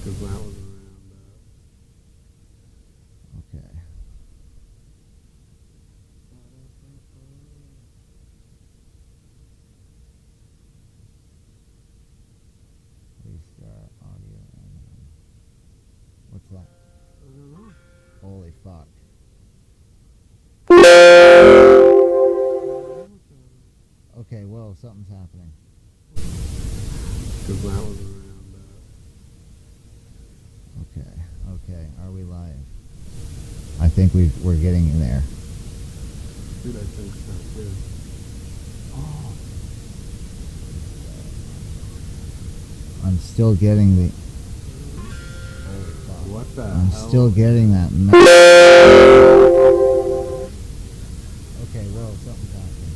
Because that was around Okay. Restart audio. What's that? I don't know. Holy fuck. Okay, whoa, something's happening. Because that was around Okay, are we live? I think we're getting there. Dude, I think so too. Oh. I'm still getting the... What the I'm hell? still getting that... Okay, whoa, something's happening.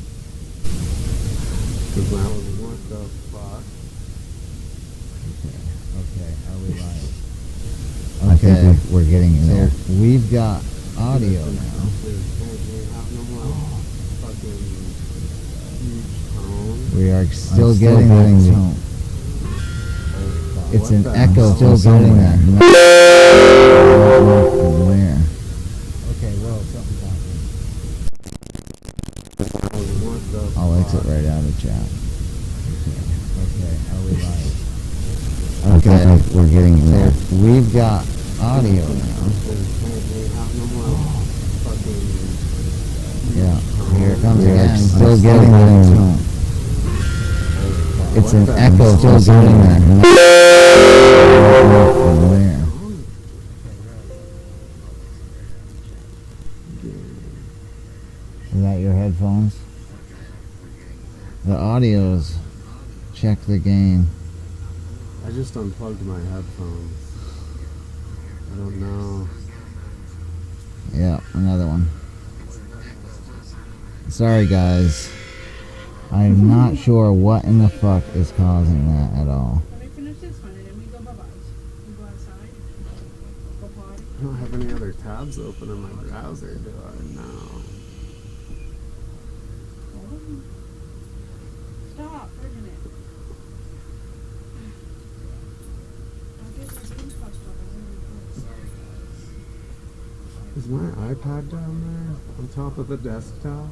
Because that was what the fuck? Okay, are we live? Okay, I think we're getting there. So we've got audio now. We are still getting that tone. It's an echo still getting that. From where? Okay, whoa, something's happening. I'll exit right out of chat. Okay, are we live? Okay, we're getting there. We've got audio now. Yeah, here it comes again. Still getting that tone. It's an echo still getting that. From where? Is that your headphones? The audio's check the gain. I just unplugged my headphones. I don't know. Yeah, another one. Sorry guys. I'm not sure what in the fuck is causing that at all. Let me finish this one and then we go bye-bye. We go outside, go party. I don't have any other tabs open in my browser, do I? No. Stop, wait a minute. I'll get this thing touched up and then Is my iPad down there on top of the desktop?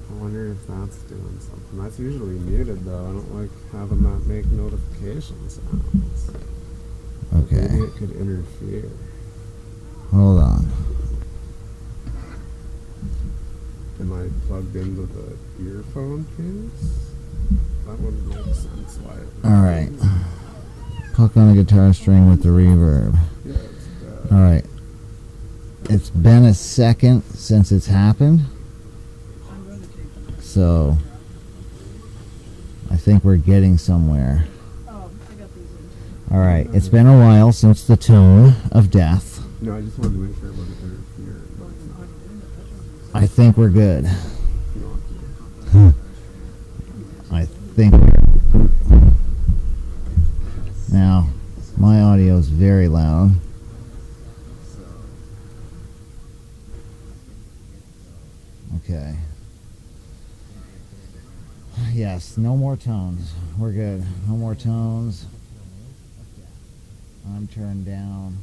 I wonder if that's doing something. That's usually muted though. I don't like having that make notification sounds. Okay. Maybe it could interfere. Hold on. Am I plugged into the earphone case? That would make sense why it would. Alright. Pluck on a guitar string with the reverb. Yeah, it's dead. Alright. It's been a second since it's happened. So I think we're getting somewhere. Oh, I got these in. Alright, it's been a while since the tone of death. No, I just wanted to make sure it wasn't interfering. But it's not. I think we're good. No, I think now very loud. So, Okay. Yes, no more tones. We're good. No more tones. I'm turned down.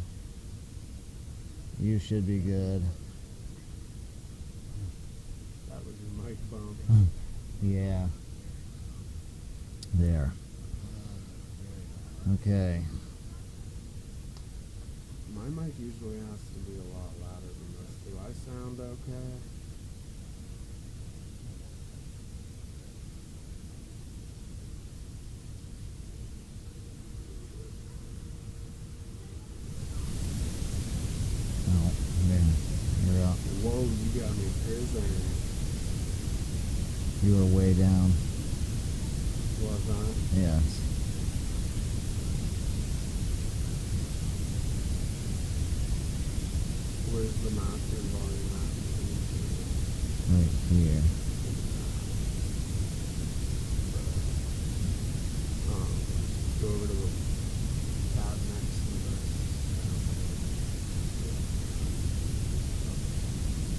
You should be good. that was your mic bump. Yeah. There. Okay. My mic usually has to be a lot louder than this. Do I sound okay? Oh, yeah. You're up. Whoa, you got me crazy. You were way down. Was I? Yes. Where's the master volume at? Right here. Go over to the tab next to this.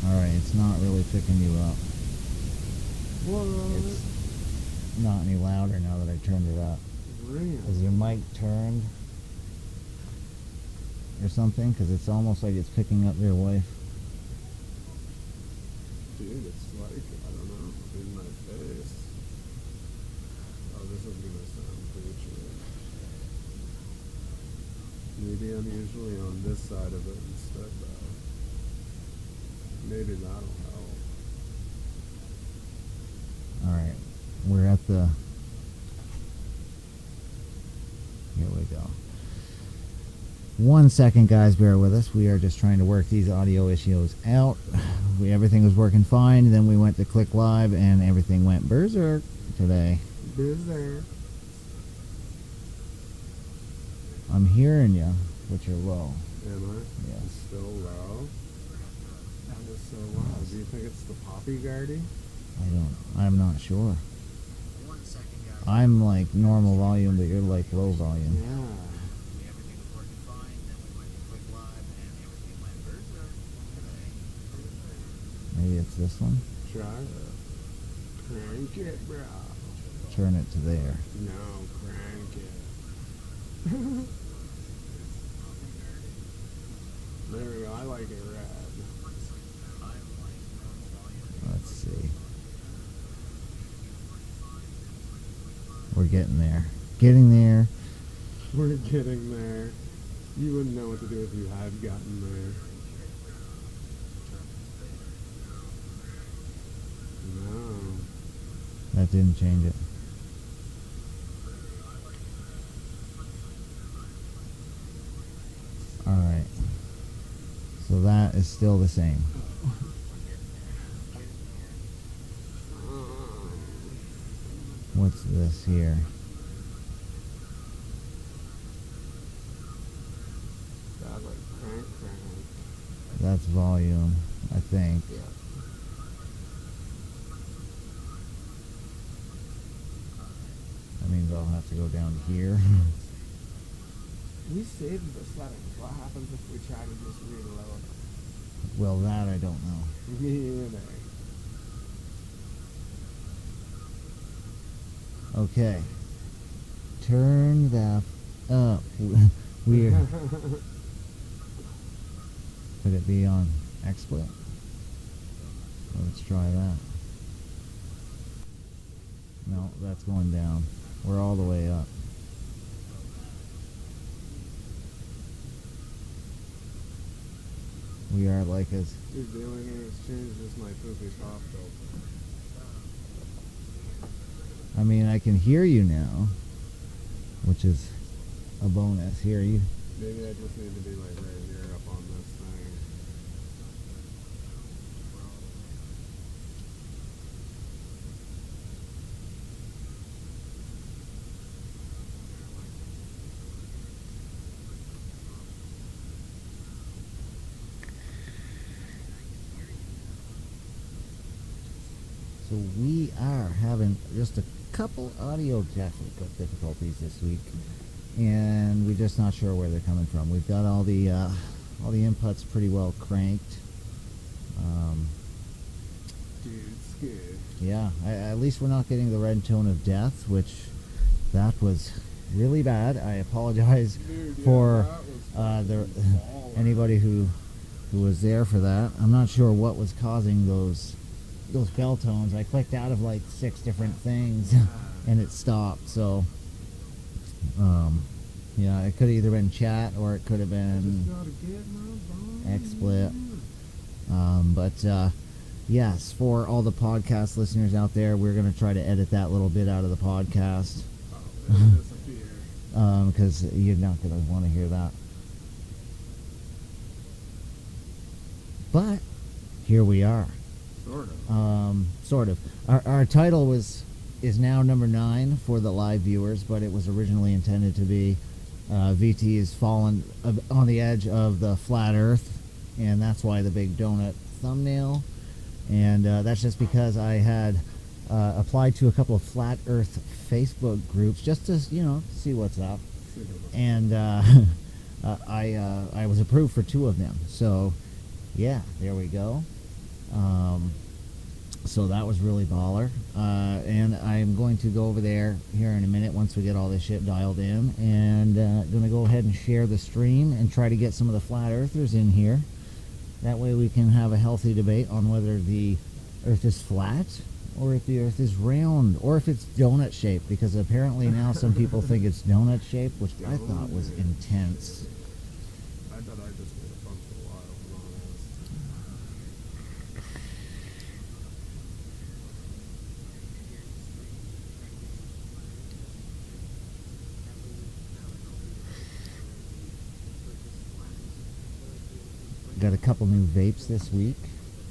Alright, it's not really picking you up. What? It's not any louder now that I turned it up. Real. Is your mic turned? Or something? Because it's almost like it's picking up your wife. Dude, it's like, I don't know, in my face. Oh, this is gonna sound pretty true. Maybe I'm usually on this side of it instead, though. Maybe that'll help. Alright, we're at the... Here we go. 1 second, guys, bear with us. We are just trying to work these audio issues out. Everything was working fine, then we went to click live and everything went berserk today. Bizarre. I'm hearing you, but you're low. Am I? Yeah. It's still low? That was so loud. Do you think it's the poppy guardy? I'm not sure. I'm like normal volume, but you're like low volume. Yeah. Maybe it's this one? Try it. Crank it, bro. Turn it to there. No, crank it. There we go. I like it red. Let's see. We're getting there. Getting there. We're getting there. You wouldn't know what to do if you had gotten there. No. That didn't change it. Alright. So that is still the same. What's this here? That's like crank. That's volume, I think. Yeah. That means I'll have to go down to here. We saved the settings. What happens if we try to just reload? Well, that I don't know. Me either. Okay. Turn that up. Weird. Could it be on XSplit? Let's try that. No, that's going down. We're all the way up. We are like as... Dude, the only thing that's changed is my poopy pop filter. I mean, I can hear you now, which is a bonus. Hear you. Maybe I just need to be like right here up on this thing. So we are having just a couple audio technical difficulties this week. and we're just not sure where they're coming from. We've got all the inputs pretty well cranked. Dude, scared. Yeah, at least we're not getting the red tone of death, which that was really bad. I apologize Dude, yeah, for that was the baller. anybody who was there for that. I'm not sure what was causing those bell tones. I clicked out of like 6 different things and it stopped. So yeah, it could have either been chat or it could have been Just gotta get my bone. XSplit. But yes, for all the podcast listeners out there, we're going to try to edit that little bit out of the podcast Oh, it disappeared. because you're not going to want to hear that. But here we are. Sort of. Our title is now number 9 for the live viewers, but it was originally intended to be VT has fallen on the edge of the flat Earth, and that's why the big donut thumbnail. And that's just because I had applied to a couple of flat Earth Facebook groups just to see what's up, and I was approved for 2 of them. So yeah, there we go. So that was really baller. And I'm going to go over there here in a minute once we get all this shit dialed in, and going to go ahead and share the stream and try to get some of the flat earthers in here. That way we can have a healthy debate on whether the earth is flat or if the earth is round or if it's donut shaped, because apparently now some people think it's donut shaped, which I thought was intense. I thought I just made a bunch of wild noise. Got a couple new vapes this week.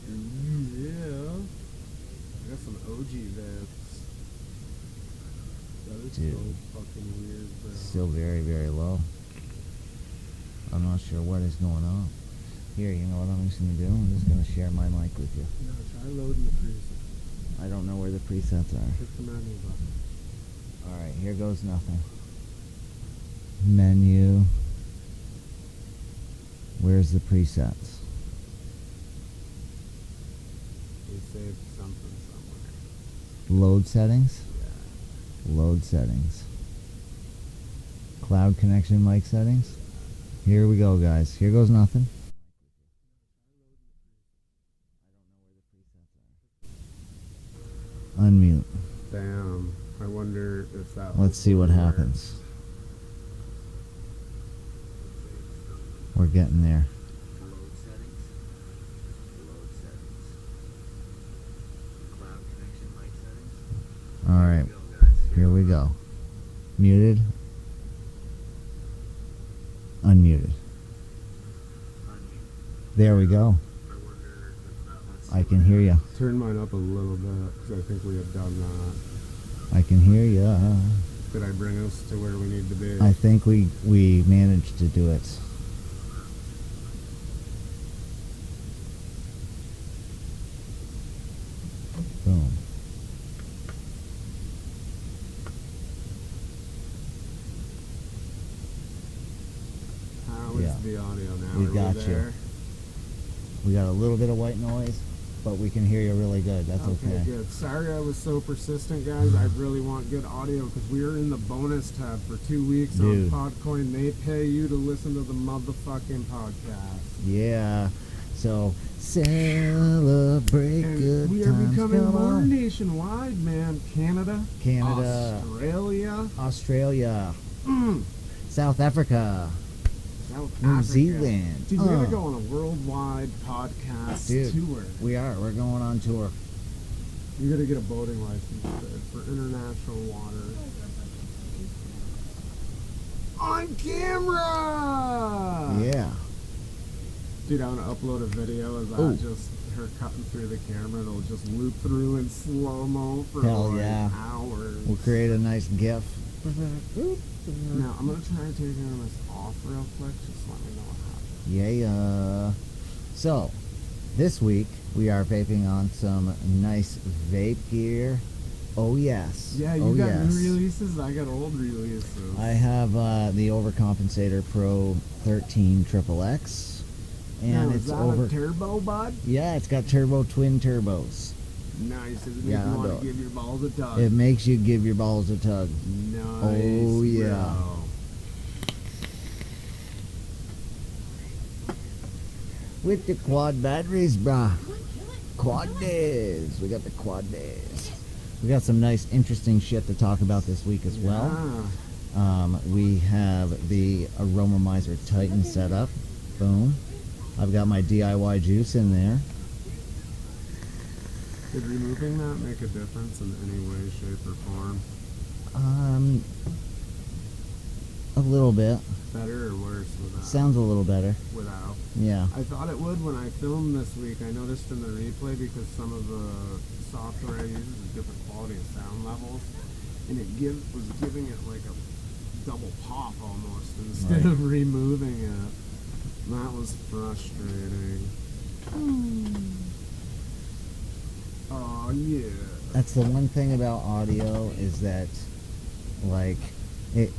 Yeah. I got some OG vapes. That is Dude. so fucking weird, bro. Still very, very low. I'm not sure what is going on. Here, you know what I'm just going to do? I'm just going to share my mic with you. No, try loading the preset. I don't know where the presets are. Hit the menu button. Alright, here goes nothing. Menu. Where's the presets? We saved something somewhere. Load settings? Yeah. Load settings. Cloud connection mic settings? Here we go, guys. Here goes nothing. Unmute. Damn. I wonder if that. Let's see what happens. We're getting there. Load settings. Load settings. Cloud connection mic settings. Alright, Go, guys. here we go. Muted. Unmuted. Unmute. There we go. I wonder if that lets I can hear you. Turn mine up a little bit because I think we had done that. I can hear you. Did I bring us to where we need to be? I think we managed to do it. Boom. How is Yeah. the audio now? We Are got you. there? We got a little bit of white noise, but we can hear you really good. That's okay. Good. Sorry I was so persistent, guys. I really want good audio because we are in the bonus tab for 2 weeks Dude. on Podcoin. They pay you to listen to the motherfucking podcast. Yeah. So celebrate And good we are times. becoming Come more on. nationwide, man. Canada, Australia, Australia, mm, South Africa, South New Africa. Zealand. Dude, we're gonna go on a worldwide podcast Dude. tour. We're going on tour. You gotta get a boating license for international water. On camera! Yeah. Dude, I want to upload a video of that, Ooh. just her cutting through the camera. It'll just loop through in slow-mo for Hell like yeah. hours. We'll create a nice GIF. Now, I'm going to try and take this off real quick. Just let me know what happens. Yeah. So, this week we are vaping on some nice vape gear Oh yes. Yeah, you oh, got yes. new releases. I got old releases. I have the Overcompensator Pro 13 XXX, and now, it's is that over. a turbo, bud? Yeah, it's got twin turbos. Nice. Does it make Yeah, you want dog. to give your balls a tug? It makes you give your balls a tug. Nice. Oh, yeah. Bro. With the quad batteries, brah. Come on, kill it. Quad days. We got the quad days. We got some nice, interesting shit to talk about this week as well. Yeah. We have the Aroma Miser Titan set up. Boom. I've got my DIY juice in there. Did removing that make a difference in any way, shape, or form? A little bit. Better or worse without? Sounds a little better. Without. Yeah. I thought it would when I filmed this week. I noticed in the replay because some of the software I use is different quality of sound levels, and it was giving it like a double pop almost instead Right. of removing it. That was frustrating. Oh yeah. That's the one thing about audio is that, like, it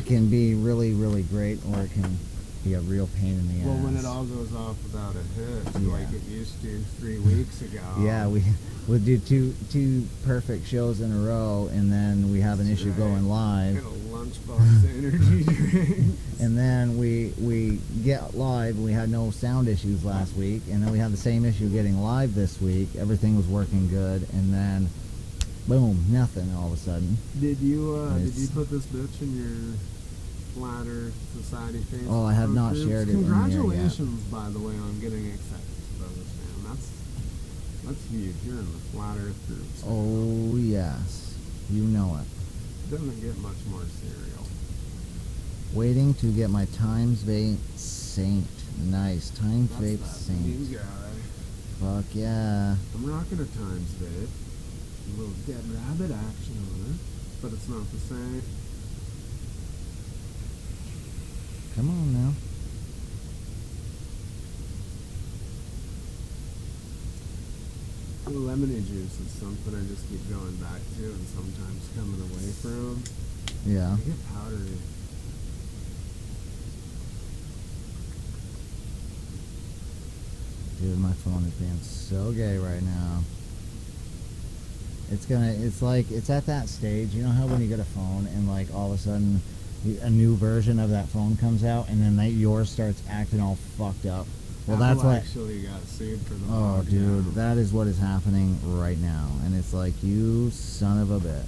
can be really, really great, or it can be a real pain in the Well, ass. when it all goes off without a hitch, Yeah. like it used to 3 weeks ago. Yeah, we would do two perfect shows in a row, and then we have an issue Right. going Get live, a lunchbox energy drink. and then we get live. We had no sound issues last week, and then we had the same issue getting live this week. Everything was working good, and then boom, nothing all of a sudden. Did you It's- put this bitch in your Flat Earth Society Facebook? Oh, I have not groups? shared it in there yet. Congratulations, by the way, on getting accepted to those, man. That's huge. You're in the Flat Earth groups. Oh yes, you know it. Doesn't get much more serial. Waiting to get my Times Vape Saint. Nice. Times That's Vape that Saint. new guy. Fuck yeah. I'm rocking a Times Vape. A little Dead Rabbit action on it, but it's not the same. Come on now. Lemony juice is something I just keep going back to and sometimes coming away from. Yeah. I get powdery. Dude, my phone is being so gay right now. It's at that stage, you know how when you get a phone and like all of a sudden a new version of that phone comes out and then yours starts acting all fucked up? Well, that's Apple what. actually got sued for the Oh, bug dude, now. that is what is happening right now. And it's like, you son of a bitch.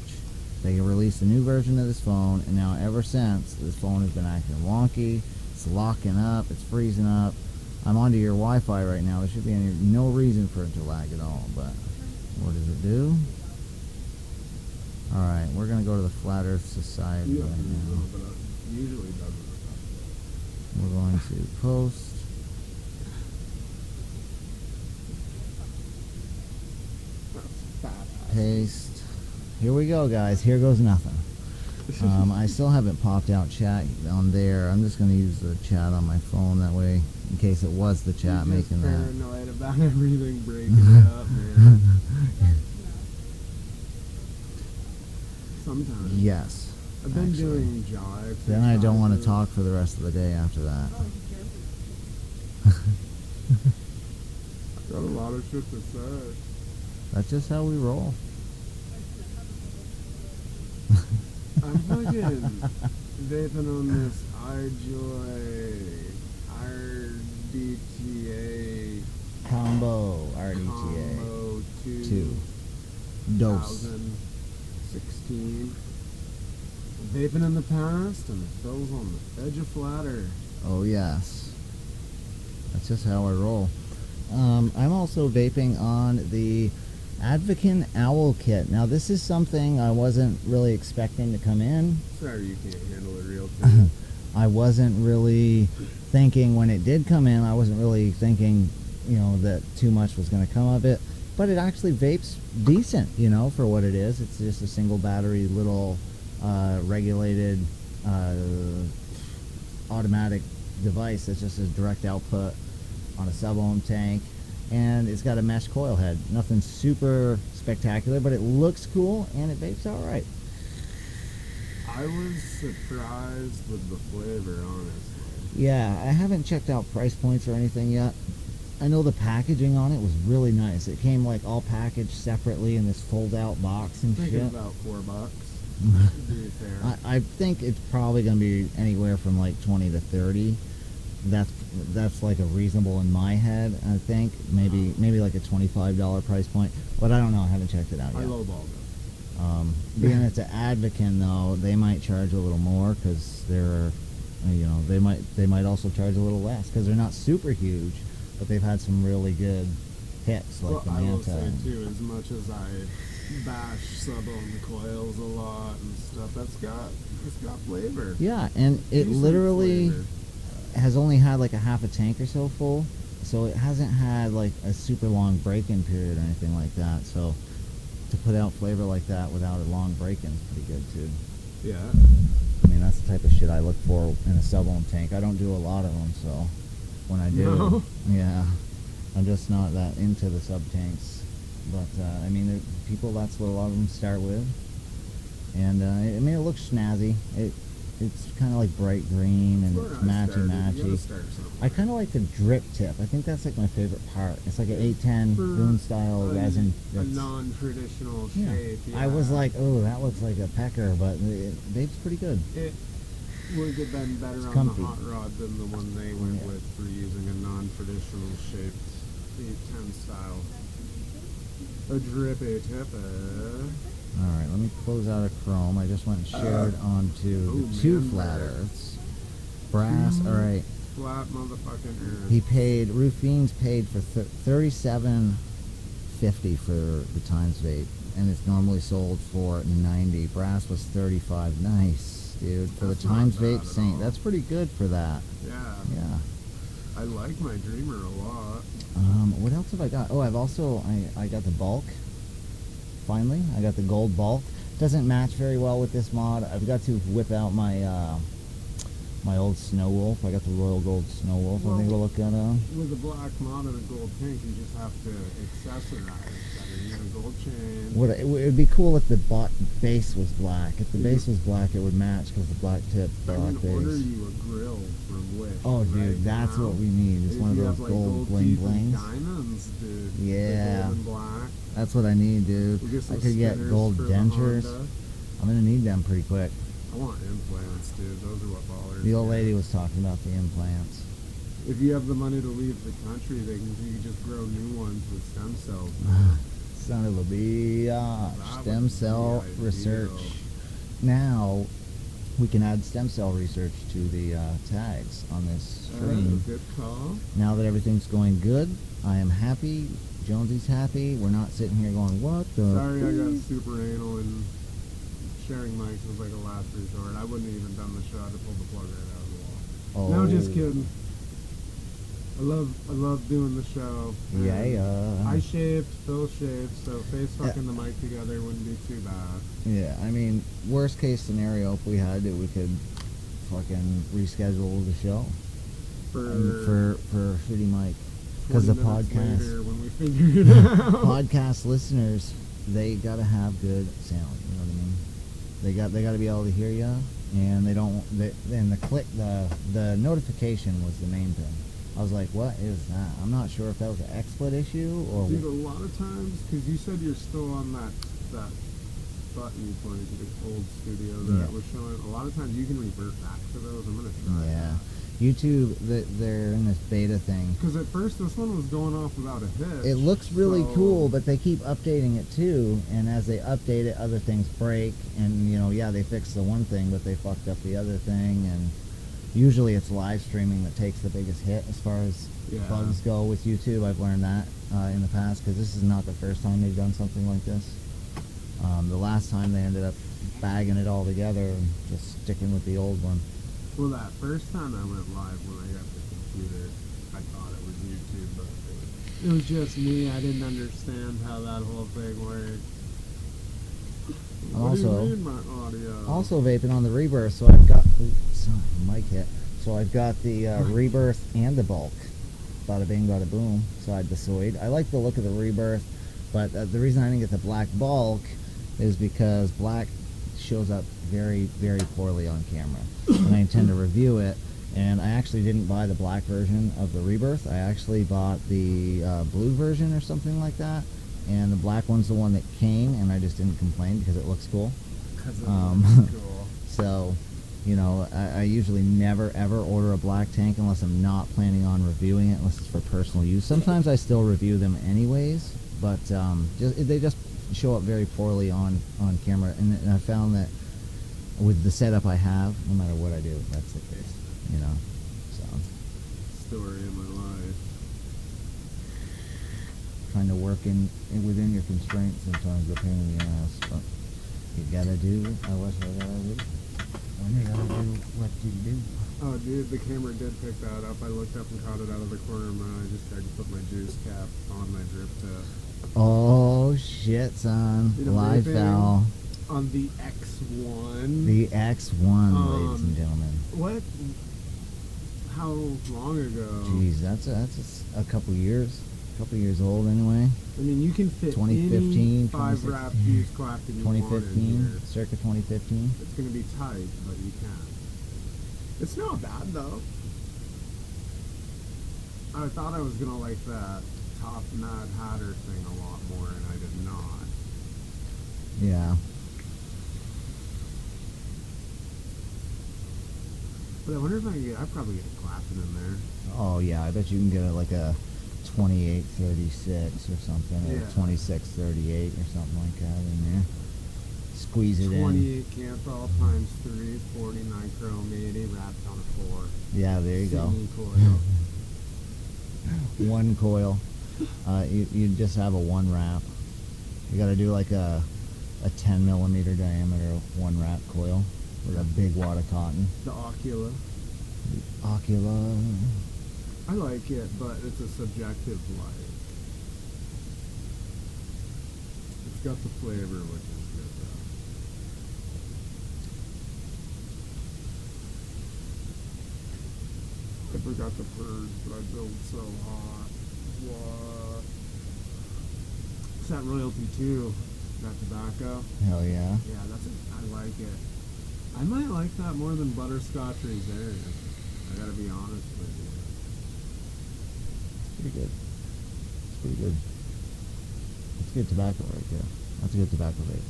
They released a new version of this phone, and now ever since, this phone has been acting wonky. It's locking up. It's freezing up. I'm onto your Wi-Fi right now. There should be no reason for it to lag at all, but what does it do? Alright, we're going to go to the Flat Earth Society Yeah, right now. but it usually doesn't. We're going to post. That's badass. Paste. Here we go, guys. Here goes nothing. I still haven't popped out chat on there. I'm just going to use the chat on my phone that way, in case it was the chat I'm just making that. paranoid about everything breaking up, man. Sometimes. Yes. I've been actually. doing jaw exercises. Then I don't want to talk for the rest of the day after that. Oh, you careful. Got a lot of shit to say. That's just how we roll. I'm fucking vaping on this iJoy RDTA Combo RDTA Combo 2 dose. 2016. Vaping in the past and Phil's on the edge of Flat Earth. Oh yes. That's just how I roll. I'm also vaping on the Advocain Owl Kit. Now this is something I wasn't really expecting to come in. Sorry you can't handle a real thing. I wasn't really thinking when it did come in, I wasn't really thinking, that too much was going to come of it. But it actually vapes decent, for what it is. It's just a single battery little regulated automatic device that's just a direct output on a sub-ohm tank. and it's got a mesh coil head. Nothing super spectacular, but it looks cool and it vapes all right. I was surprised with the flavor, honestly. Yeah, I haven't checked out price points or anything yet. I know the packaging on it was really nice. It came like all packaged separately in this fold-out box and I think shit. it's about $4. To be fair. I think it's probably going to be anywhere from like 20 to 30. That's like a reasonable in my head. I think maybe like a $25 price point, but I don't know. I haven't checked it out I yet. lowballed it. Being it's an Advocate though, they might charge a little more because they're, they might also charge a little less because they're not super huge, but they've had some really good hits like the I will Manta. say too, as much as I bash sub-ohm coils a lot and stuff, it's got flavor. Yeah, and it Decent literally flavor. has only had like a half a tank or so full, so it hasn't had like a super long break-in period or anything like that. So to put out flavor like that without a long break-in is pretty good too. Yeah. I mean, that's the type of shit I look for in a sub-ohm tank. I don't do a lot of them, so when I do, No? yeah, I'm just not that into the sub tanks. But I mean, people, that's what a lot of them start with, and I mean, it looks snazzy. It's kind of like bright green and That's it's where I matchy started. You gotta matchy. start somewhere. I kind of like the drip tip. I think that's like my favorite part. It's like an 810 For boom style resin. a That's, non-traditional yeah. shape. Yeah. I was like, oh, that looks like a pecker, but it vapes pretty good. It would have been better It's on comfy. the hot rod than the one they went Yeah. with for using a non-traditional shaped 810 style. A drippy tipper. All right, let me close out of Chrome. I just went and shared onto oh, the two man, flat brother. earths. Brass, all right. Flat motherfucking earth. He paid, Rufine's paid for $37.50 for the Times vape, and it's normally sold for $90. Brass was $35. Nice, dude. For That's the not Times bad vape at Saint, all. that's pretty good for that. Yeah. Yeah. I like my Dreamer a lot. What else have I got? Oh, I've also, I got the bulk. Finally, I got the gold bulk. Doesn't match very well with this mod. I've got to whip out my my old Snow Wolf. I got the Royal Gold Snow Wolf. I think we'll look at With a black mod and a gold tank, you just have to accessorize better. You get a gold chain. it would be cool if the base was black. If the base was black, it would match because the black tip, I black can order base. you a grill from Wish. Oh, dude, right that's now. what we need. It's If one of you those have, like, gold bling teeth and blings. diamonds, dude. Yeah. The gold and black. That's what I need, dude. We'll get some I could get spinners gold for the dentures. Honda. I'm gonna need them pretty quick. I want implants, dude. Those are what ballers The old get. lady was talking about the implants. If you have the money to leave the country, you can just grow new ones with stem cells. Son of a bitch. That Stem would cell be research. ideal. Now, we can add stem cell research to the tags on this stream. Good call. Now that everything's going good, I am happy. Jonesy's happy. We're not sitting here going, what the? Sorry I got super anal and sharing mics was like a last resort. I wouldn't have even done the show. I'd have pulled the plug right out of the wall. Oh. No, just kidding. I love doing the show. and Yeah. I shaved, Phil shaved, so face fucking the mic together wouldn't be too bad. Yeah, I mean, worst case scenario, if we had to, we could fucking reschedule the show for Shitty Mike. Because the 20 minutes podcast later when we figure it out. podcast listeners, they gotta have good sound. You know what I mean? They gotta be able to hear you, and they don't. And the notification was the main thing. I was like, what is that? I'm not sure if that was an XSplit issue or. Dude, a lot of times, because you said you're still on that button you pointed to the old studio that Yeah. was showing. A lot of times you can revert back to those. I'm gonna try. Yeah, YouTube, they're in this beta thing. Because at first this one was going off without a hitch. It looks really so- cool, but they keep updating it too. And as they update it, other things break. And yeah, they fixed the one thing, but they fucked up the other thing. And usually it's live streaming that takes the biggest hit as far as Yeah. bugs go with YouTube. I've learned that in the past because this is not the first time they've done something like this. The last time they ended up bagging it all together and just sticking with the old one. Well, that first time I went live when I got the computer, I thought it was YouTube, but it was just me. I didn't understand how that whole thing worked. What do Also- you mean my audio? Also vaping on the Rebirth, so I've got mic hit. So I've got the Rebirth and the bulk. bada bing, bada boom, side to side. I like the look of the Rebirth, but the reason I didn't get the black bulk is because black shows up very, very poorly on camera. And I intend to review it, and I actually didn't buy the black version of the Rebirth. I actually bought the blue version or something like that, and the black one's the one that came, and I just didn't complain because it looks cool. Because it Um, looks cool. So, you know, I usually never ever order a black tank unless I'm not planning on reviewing it, unless it's for personal use. Sometimes I still review them anyways, but they just show up very poorly on camera, and I found that with the setup I have, no matter what I do, that's the case, you know. So, Story of my life. trying to work within your constraints sometimes is a pain in the ass, but you gotta do what you gotta do. When you gotta do what you do. Oh, dude, the camera did pick that up. I looked up and caught it out of the corner of my eye. I just tried to put my juice cap on my drip tip. Oh shit, son! Dude, I'm Live ripping foul. On the X1. The X1, ladies and gentlemen. What? How long ago? Jeez, that's a couple years old anyway. I mean, you can fit 2015, any 5-wrap fuse clap in you want in 2015, here. circa 2015. It's going to be tight, but you can. It's not bad, though. I thought I was going to like that Top Mad Hatter thing a lot more, and I did not. Yeah. But I wonder if I'd probably get a clapping in there. Oh yeah, I bet you can get like a 2836 or something, or Yeah. 2638 or something like that in there. Squeeze it in. 28 Canthal times 3, 40 Nichrome 80 wrapped on a 4. Yeah, there you go. Sydney coil. One coil. You just have a one wrap. You got to do like a 10 millimeter diameter one wrap coil with a big wad of cotton. The Ocula. Ocula. I like it, but it's a subjective like. It's got the flavor, which is good though. I forgot the purge, but I build so hot. What? It's that royalty too. That tobacco. Hell yeah. Yeah, I like it. I might like that more than butterscotch Reserve. I gotta be honest with you. Pretty good. It's pretty good. That's good tobacco right there. That's a good tobacco vape.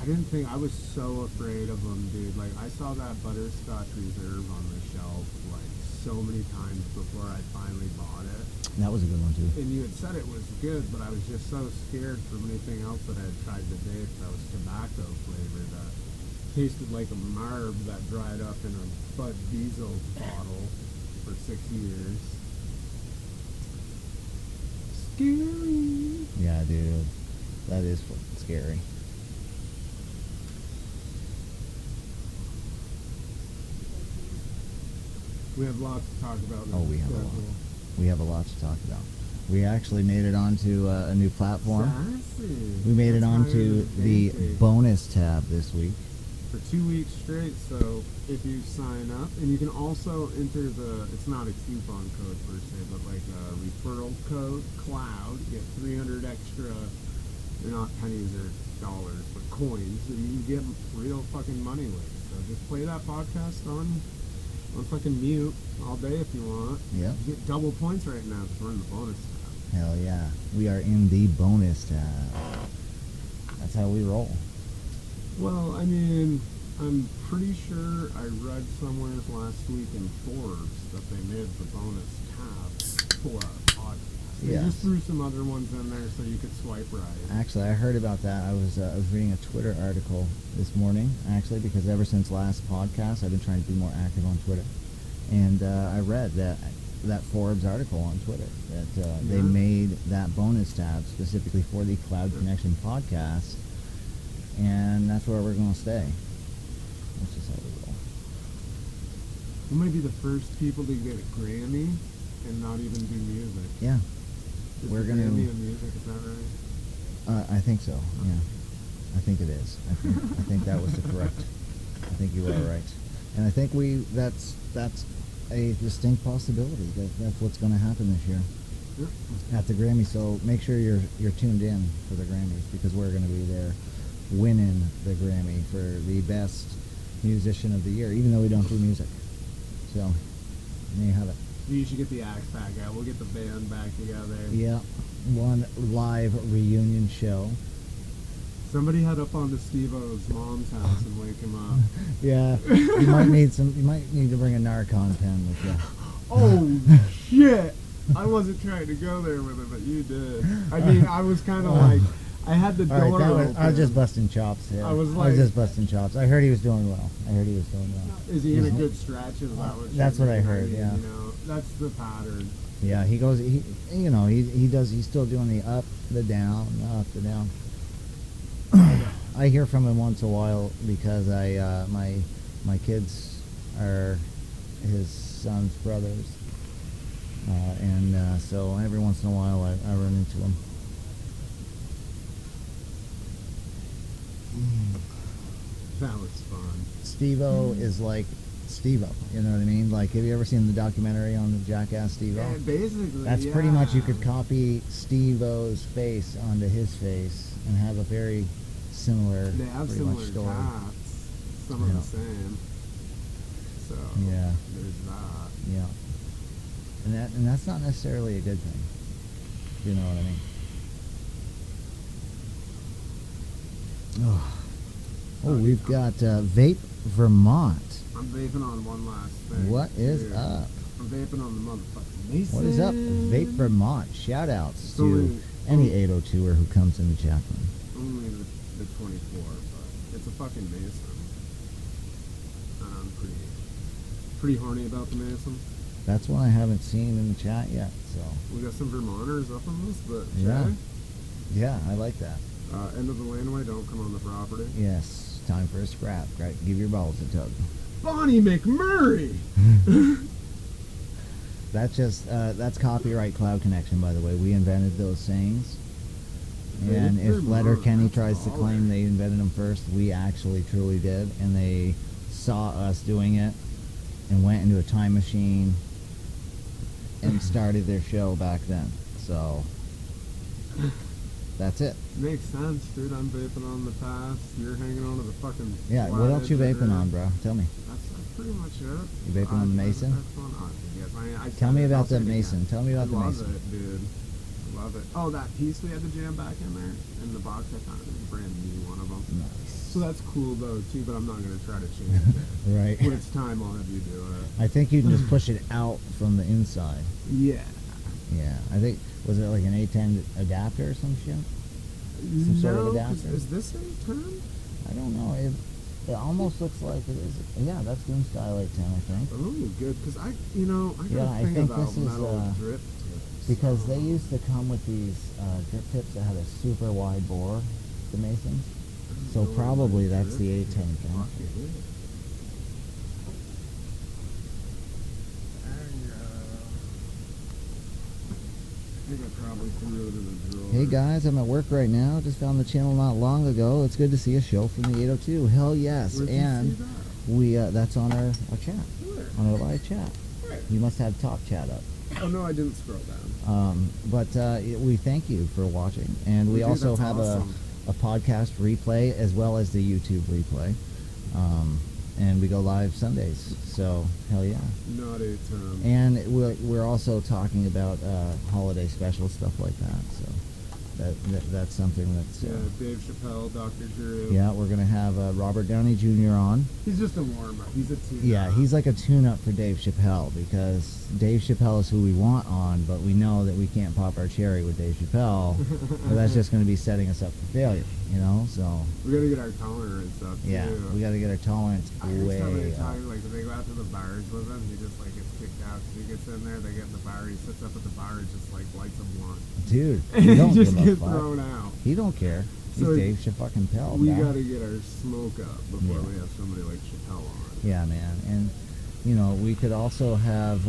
I didn't think I was so afraid of them, dude. Like I saw that butterscotch Reserve on the shelf like so many times before I finally bought it. That was a good one too. And you had said it was good, but I was just so scared from anything else that I had tried today that was tobacco flavored that tasted like a marb that dried up in a Bud Diesel bottle for 6 years. Scary. Yeah, dude. That is scary. We have lots to talk about. Oh, we have a lot. We have a lot to talk about. We actually made it onto a new platform. Sassy. We made it That's onto higher the than pancake. bonus tab this week. For 2 weeks straight. So if you sign up, and you can also enter it's not a coupon code per se, but like a referral code, CLOUD, get 300 extra, they're not pennies or dollars, but coins, and you can get real fucking money with. So just play that podcast on fucking mute all day if you want. Yep. You get double points right now because we're in the bonus tab. Hell yeah. We are in the bonus tab. That's how we roll. Well, I mean, I'm pretty sure I read somewhere last week in Forbes that they made the bonus tab for our podcast. They Yes. just threw some other ones in there so you could swipe right. Actually, I heard about that. I was reading a Twitter article this morning, actually, because ever since last podcast, I've been trying to be more active on Twitter. And I read that Forbes article on Twitter that they Yeah. made that bonus tab specifically for the Cloud Connection podcast, and that's where we're going to stay. That's just how we roll. We might be the first people to get a Grammy and not even do music. Yeah, Is we're the gonna- Grammy in music, is that right? I think so. Yeah, I think it is. I think that was the correct. I think you are right, and I think that's a distinct possibility that that's what's going to happen this year Yep. at the Grammys. So make sure you're tuned in for the Grammys, because we're going to be there winning the Grammy for the best musician of the year, even though we don't do music. So there you have it. You should get the axe back out. We'll get the band back together. Yeah, one live reunion show. Somebody head up onto Steve-O's mom's house and wake him up. Yeah, you might need some. You might need to bring a Narcon pen with you. Oh shit! I wasn't trying to go there with it, but you did. I mean, I was kind of like, I had the All door right, open. I was just busting chops. Yeah. I was like- just busting chops. I heard he was doing well. Is he in a good stretch? Is that what That's you're what I heard, saying? yeah. You know, that's the pattern. Yeah, he goes. He does. He's still doing the up, the down, up, the down. I hear from him once in a while because my kids are his son's brothers, and so every once in a while I run into him. That was fun. Steve-O is like Steve-O, you know what I mean? Like, have you ever seen the documentary on the Jackass Steve-O? Yeah, basically, That's pretty much, you could yeah. copy Steve-O's face onto his face and have a very similar, They have pretty similar much story. tats. Some of Yeah. the same. So Yeah. there's that. Yeah. And that's not necessarily a good thing. You know what I mean? Oh, we've got Vape Vermont. I'm vaping on one last thing. What is too. up? I'm vaping on the motherfucking Mason. What is up? Vape Vermont. Shout outs It's to only- any 802er who comes in the chat room. Only the 24, but it's a fucking Mason. And I'm pretty horny about the Mason. That's one I haven't seen in the chat yet, so We got some Vermonters up on this, but Yeah. Jay, yeah, I like that. end of the laneway, don't come on the property. Yes, time for a scrap. Right, give your balls a tug. Bonnie McMurray! That's copyright Cloud Connection, by the way. We invented those sayings. And Vape if Letter Vermont, Kenny that's tries to baller. claim they invented them first, we actually truly did, and they saw us doing it and went into a time machine and started their show back then. So that's it. Makes sense, dude. I'm vaping on the past. You're hanging on to the fucking. Yeah, what flat else you edge of vaping the- on, bro? Tell me. That's pretty much it. You vaping on the Mason? That's fun. Yes, I Tell said me it. about I'll say the it again. Mason. Tell me about the I love Mason. it, dude. I love it. Oh, that piece we had to jam back in there in the box. I found it was a brand new one of them. Nice. So that's cool though too. But I'm not gonna try to change it. Right. When it's time, I'll have you do it. I think you can just push it out from the inside. Yeah. Yeah, I think, was it like an A10 adapter or some shit? Some sort of No, 'cause adapter? is this a turn? I don't know. It almost looks like it is. Yeah, that's Doom Style 810, I think. Oh, good. Because I gotta Yeah, I think think about this is, metal drip tips. Because they used to come with these drip tips that had a super wide bore, the Masons. So Oh, probably my that's the drip A10 tip. thing. Fuck it is. I think I probably threw it in the drawer. Hey guys, I'm at work right now. Just found the channel not long ago. It's good to see a show from the 802. Hell yes. Where'd you And see that? we that's on our chat. Where? On our live chat. Where? You must have top chat up. Oh no, I didn't scroll down. But we thank you for watching, and we Dude, also that's have awesome. a podcast replay as well as the YouTube replay, and we go live Sundays. So hell yeah! Not a term. And we're also talking about holiday special stuff like that. So that's something that's Yeah, Dave Chappelle, Dr. Drew. yeah. We're gonna have Robert Downey Jr. on. He's just a warm-up. He's a team. Yeah, he's like a tune-up for Dave Chappelle, because Dave Chappelle is who we want on, but we know that we can't pop our cherry with Dave Chappelle, but that's just going to be setting us up for failure, you know? So, We gotta get our tolerance up yeah, too. we got to get our tolerance I heard somebody way up. talking, like, when they go out to the bars with him, he just, like, gets kicked out. So he gets in there, they get in the bar, he sits up at the bar and just, like, lights a blunt. Dude, And he he don't just give a gets fuck. thrown out. He don't care. He's So Dave Chappelle, We bro. gotta get our smoke up before Yeah. we have somebody like Chappelle on. Yeah, man. And, you know, we could also have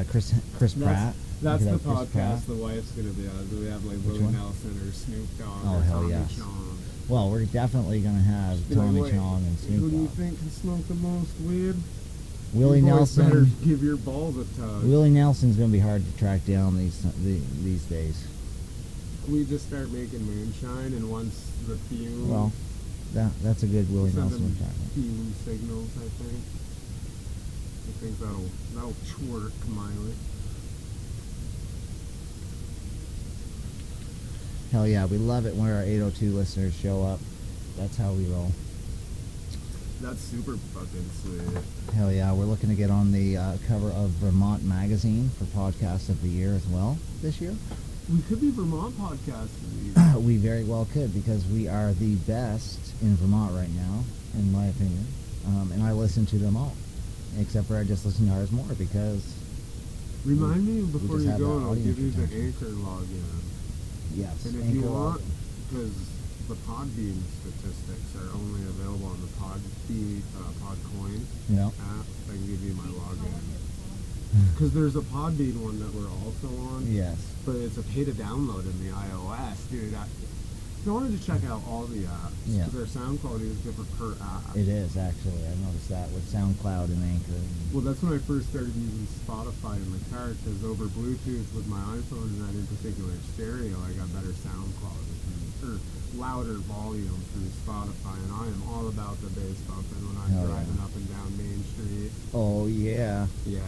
Chris Pratt. That's We the could have Chris Pratt. podcast the wife's gonna be on. Do we have, like, Which Willie one? Nelson or Snoop Dogg Oh, or hell Tommy yes. Chong? Well, we're definitely going to have Be like, Tommy wait, Chong and who Snoop do you Dogg. think can smoke the most weed? Willie You boys better Nelson. give your balls a tug. Willie Nelson's gonna be hard to track down these days. We just start making moonshine, and once the fume Well, that's a good Willie send Nelson them track. fume signals, I think that'll twerk Miley. Hell yeah, we love it when our 802 listeners show up. That's how we roll. That's super fucking sweet. Hell yeah, we're looking to get on the cover of Vermont Magazine for Podcast of the Year as well this year. We could be Vermont Podcast of the Year. We very well could, because we are the best in Vermont right now, in my opinion. And I listen to them all, except for I just listen to ours more because Remind me before just you have go, that and I'll audience give you the retention. Anchor login. yes, And if you Anchor want, Log- because the Podbean statistics are only available on the Podcoin you know, app, I can give you my login. Because there's a Podbean one that we're also on, yes, but it's a pay to download in the iOS, dude. I wanted to check out all the apps, Yeah. because their sound quality is different per app. it is actually. I noticed that with SoundCloud and Anchor. Well, that's when I first started using Spotify in the car, because over Bluetooth with my iPhone and that in particular stereo, I got better sound quality or louder volume through Spotify, and I am all about the bass bumping when I'm Hell yeah. driving up and down Main Street. Oh yeah, Yeah.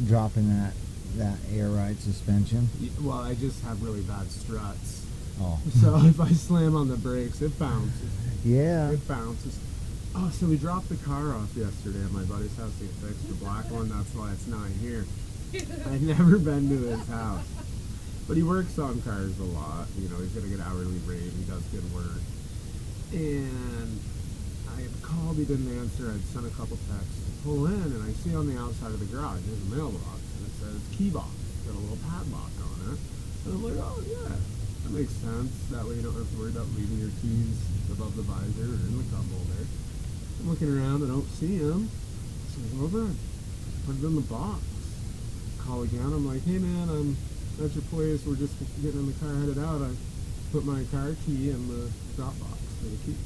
dropping that air ride suspension. Well, I just have really bad struts. Oh So if I slam on the brakes, it bounces. yeah, It bounces. Oh, so we dropped the car off yesterday at my buddy's house to get fixed, the black one. That's why it's not here. I've never been to his house. But he works on cars a lot. You know, he's going to get hourly rate. He does good work. And I had called, he didn't answer. I'd sent a couple texts to pull in, and I see on the outside of the garage, there's a mailbox, and it says key box. Got a little padlock on it. And I'm like, oh, yeah, that makes sense. That way you don't have to worry about leaving your keys above the visor or in the cup holder. I'm looking around, I don't see him. So I go over and put it in the box. Call again. I'm like, hey man, I'm at your place. We're just getting in the car, headed out. I put my car key in the drop box for the keys.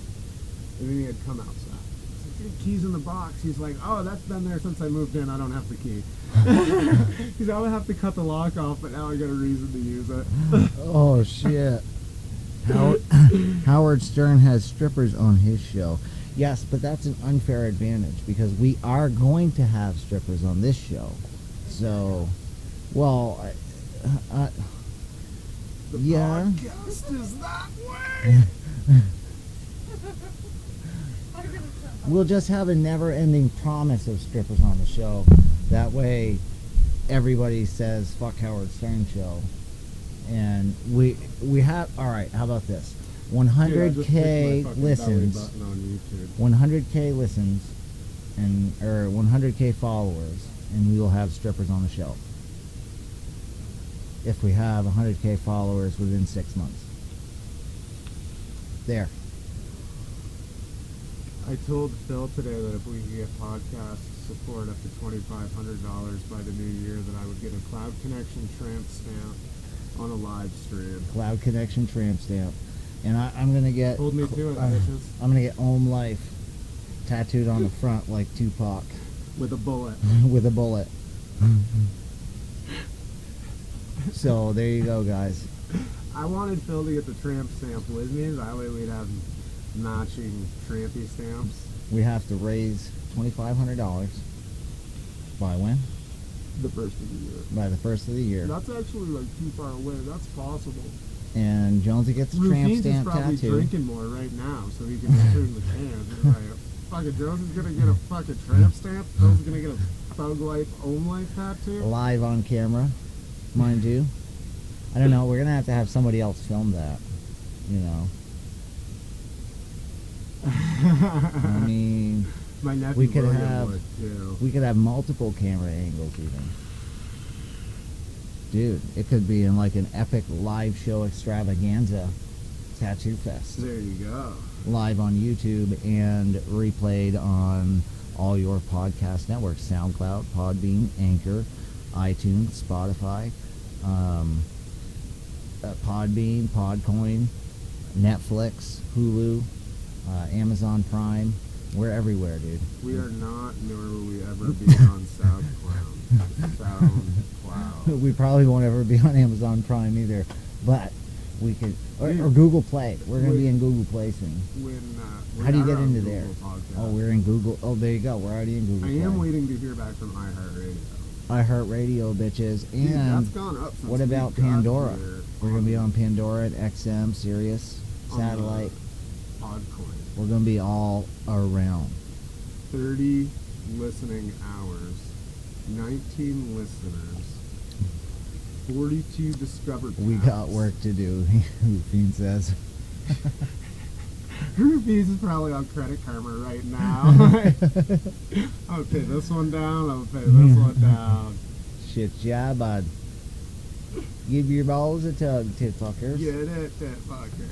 And then he had come outside. I said, "Your keys in the box." He's like, "Oh, that's been there since I moved in. I don't have the key." He's like, "I would have to cut the lock off, but now I got a reason to use it." oh shit. Howard Stern has strippers on his show. Yes, but that's an unfair advantage because we are going to have strippers on this show. So, well, The yeah. podcast is that way. We'll just have a never-ending promise of strippers on the show. That way, everybody says "fuck Howard Stern show," and we have. All right, how about this? Dude, I just 100K clicked my fucking belly listens. button on YouTube. 100K listens, or 100K followers, and we will have strippers on the show. If we have 100K followers within 6 months. There. I told Phil today that if we could get podcast support up to $2,500 by the new year, that I would get a Cloud Connection tramp stamp on a live stream. Cloud Connection tramp stamp. And I'm going to get... Hold me to it, bitches. I'm going to get Ohm Life tattooed on the front like Tupac With a bullet. with a bullet. So there you go, guys. I wanted Phil to get the tramp stamp with me. That way we'd have matching trampy stamps. We have to raise $2,500 by when? The first of the year. By the first of the year. That's actually like too far away. That's possible. And Jonesy gets the tramp Rufine's is stamp probably tattoo. drinking more right now, so he can turn the can. He's like, fucking Jones is gonna get a fucking tramp stamp. Phil's gonna get a Thug Life, Ohm Life tattoo. Live on camera, mind you. I don't know. We're gonna have to have somebody else film that. You know. I mean, My nephew we could William have- would too. we could have multiple camera angles even. Dude, it could be in like an epic live show extravaganza tattoo fest. There you go. Live on YouTube and replayed on all your podcast networks: SoundCloud, Podbean, Anchor, iTunes, Spotify, Podbean, Podcoin, Netflix, Hulu, Amazon Prime, We're everywhere, dude. We are not, nor will we ever be on SoundCloud. SoundCloud. We probably won't ever be on Amazon Prime either, but we could, or Google Play. We're gonna be in Google Play soon. How do you get into there? Oh, we're in Google. Oh, there you go. We're already in Google I Play. am waiting to hear back from iHeartRadio. iHeartRadio, bitches. Dude, And that's gone up since what we about got Pandora? here We're gonna be on Pandora, XM, Sirius, on the satellite. Podcoin. We're gonna be all around. 30 listening hours, 19 listeners, 42 discovered We paths. got work to do, Fiend says. Rupees is probably on Credit Karma right now. I'll pay this one down, I'll pay this one down. Shit, yeah, bud. Give your balls a tug, tit fuckers. Get it, that fucker.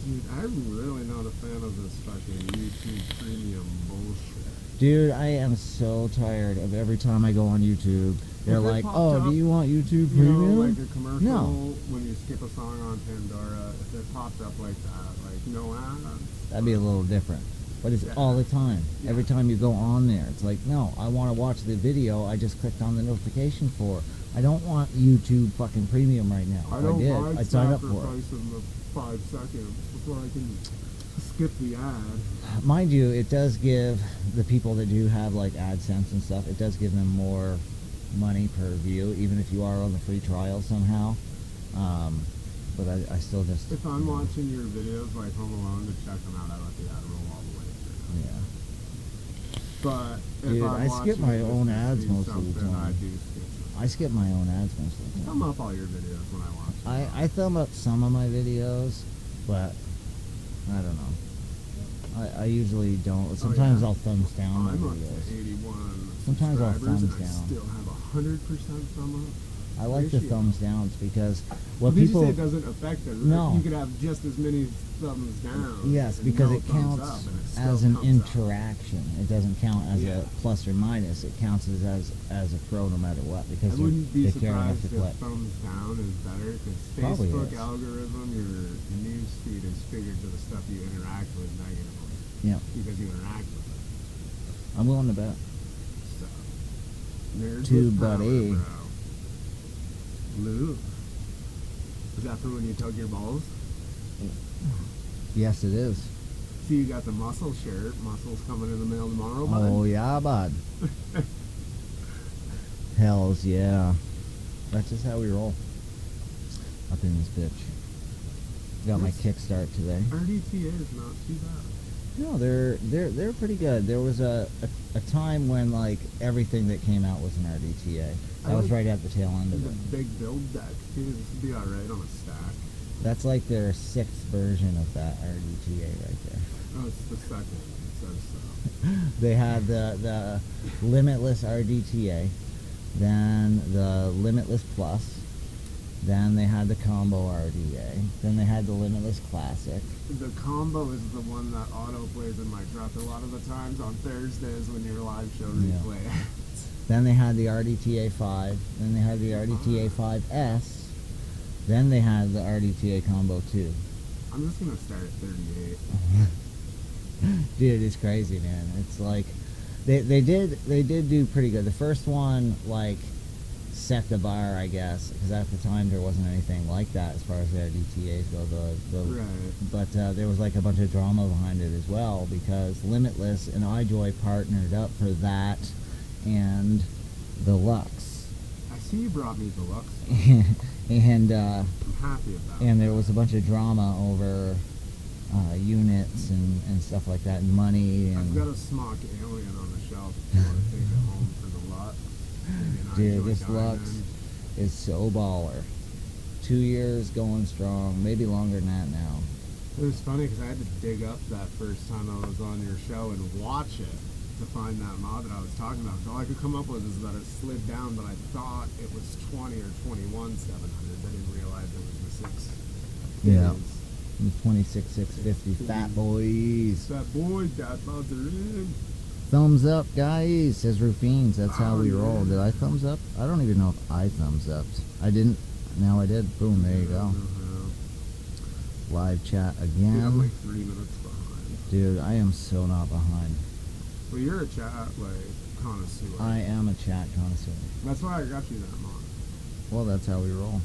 Dude, I'm really not a fan of this fucking YouTube premium bullshit. Dude, I am so tired of every time I go on YouTube. They're If it like, popped oh, up, do you want YouTube You know, Premium? like a commercial No. when you skip a song on Pandora, if it popped up like that, like no ads. That'd be a little different. But it's Yeah. all the time. Yeah. Every time you go on there, it's like, no, I want to watch the video I just clicked on the notification for. I don't want YouTube fucking Premium right now. I If don't I did, mind I'd sign up for it. sacrificing the 5 seconds before I can skip the ad. Mind you, it does give the people that do have like AdSense and stuff, it does give them more money per view, even if you are on the free trial somehow. But I still just... If I'm watching your videos like Home Alone to check them out, I let the ad roll all the way through. Yeah. But if Dude, I'm I skip watching my it just own to ads see most of the something, I time. do skip them. I skip my own ads most of the time. Thumb up all your videos when I watch them. I thumb up some of my videos, but I don't know. I usually don't. Sometimes yeah? I'll thumbs down my I'm up videos. to 81 Sometimes I'll subscribers thumbs and I down. still have 100% thumb up. I like the ratio. thumbs downs because what Did you people... say it doesn't affect it? No. You could have just as many thumbs down. Yes, and because no it thumbs counts up, and it still as an comes up. interaction. It doesn't count as Yeah. a plus or minus. It counts as a pro no matter what I because wouldn't be they care enough surprised to if click. thumbs down is better because Probably Facebook is. algorithm, your news feed is figured to the stuff you interact with negatively Yeah, because you interact with it. I'm willing to bet. So, nerds Too with power, buddy. bro. Lou, is that for when you tug your balls? Yes, it is. See, you got the muscle shirt. Muscle's coming in the mail tomorrow, bud. Oh yeah, bud. Hells yeah. That's just how we roll. Up in this bitch. Got my kickstart today. RDTA is not too bad. No, they're pretty good. There was a time when like everything that came out was an RDTA. That was right at the tail end of The it. big build deck, too. This would be alright on a stack. That's like their 6th version of that RDTA right there. Oh, it's the second. It says so. They had the Limitless RDTA, then the Limitless Plus, then they had the Combo RDA, then they had the Limitless Classic. The combo is the one that auto plays in my truck a lot of the times on Thursdays when your live show Yeah. replay. Then they had the RDTA 5, then they had the RDTA 5S, then they had the RDTA Combo 2. I'm just gonna start at 38. Dude, it's crazy, man. It's like they did do pretty good. The first one like set the bar, I guess, because at the time there wasn't anything like that as far as the RDTAs go. Right. But there was like a bunch of drama behind it as well because Limitless and iJoy partnered up for that and the Lux. I see you brought me deluxe. and I'm happy about and there that. was a bunch of drama over units and stuff like that, and money I've got and a smock alien on the shelf if you want to take it home for the Lux. Maybe an dude, iJoy this Lux Diamond. is so baller. 2 years going strong, maybe longer than that now. It was funny because I had to dig up that first time I was on your show and watch it to find that mod that I was talking about. So all I could come up with is that it slid down, but I thought it was 20 or 21 700. I didn't realize it was the 6. Yeah. It was 26,650 fat boys. that boy, dad mods are in. Thumbs up, guys, says Rufines. That's how we Oh, roll. yeah. Did I thumbs up? I don't even know if I thumbs up. I didn't. Now I did. Boom, there you go. Live chat Yeah, I'm again. like 3 minutes behind. Dude, I am so not behind. Well, you're a chat like connoisseur. I am a chat connoisseur. That's why I got you that mod. Well, that's how we roll.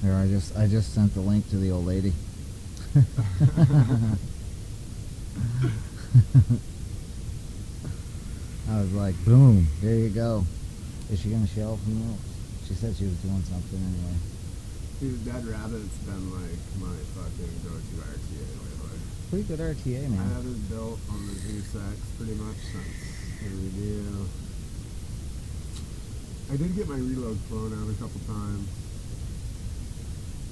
There, I just sent the link to the old lady. I was like, boom, there you go. Is she gonna show up? Who knows? She said she was doing something anyway. Dude, Dead Rabbit's been like my fucking go-to RTA lately. Pretty good RTA, I man. had it built on the Zeus X pretty much since the review. I did get my reload flown out a couple times.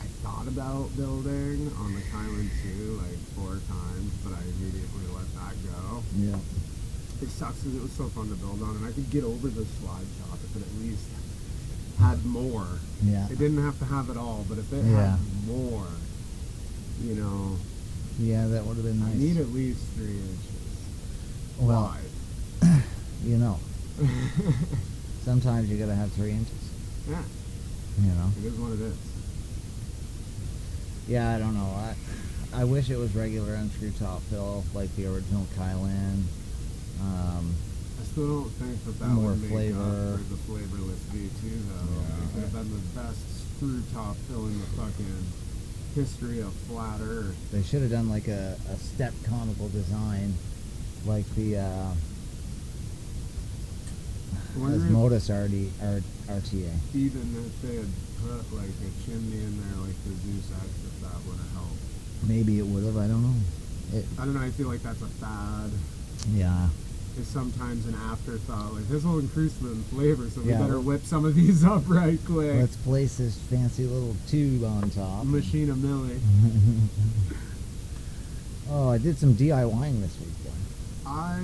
I thought about building on the Kylan 2 like 4 times, but I immediately let that go. Yeah. It sucks because it was so fun to build on, and I could get over the slide shot if it at least had more. Yeah. It didn't have to have it all, but if it Yeah. had more, you know, Yeah, that would have been I nice. need at least 3 inches Well, wide. you know, sometimes you gotta have 3 inches. Yeah, You know. it is what it is. Yeah, I don't know. I wish it was regular unscrew top fill like the original Kylan. I still don't think that More would make flavor. up for the flavorless V2 though. Yeah. It could have been the best screw top fill in the fucking history of flat Earth. They should have done like a step conical design, like the Wonder if Modus RTA. even if they had put like a chimney in there like the Zeus X, if that would have helped. Maybe it would have. I don't know. I don't know, I feel like that's a fad. Yeah. Is sometimes an afterthought. Like, this will increase the flavor, so we Yeah, better well- whip some of these up right quick. Let's place this fancy little tube on top. Machine a Millie. Oh, I did some DIYing this week, though. I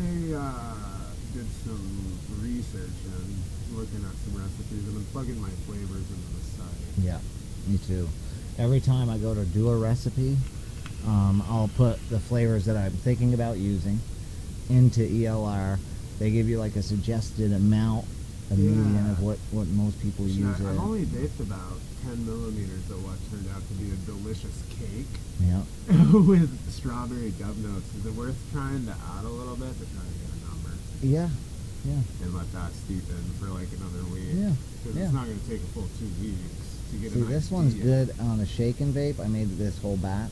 did some research and looking at some recipes. I've been plugging my flavors into the site. Yeah, me too. Every time I go to do a recipe, I'll put the flavors that I'm thinking about using into ELR. They give you like a suggested amount, a median of what most people Shit, use. I've only baked about 10 millimeters of what turned out to be a delicious cake Yeah. with strawberry dub notes. Is it worth trying to add a little bit to try and get a number? Yeah. Yeah. And let that steep in for like another week? Yeah, Because yeah. it's not going to take a full 2 weeks to get See, an this idea. one's good on a shake and vape. I made this whole batch.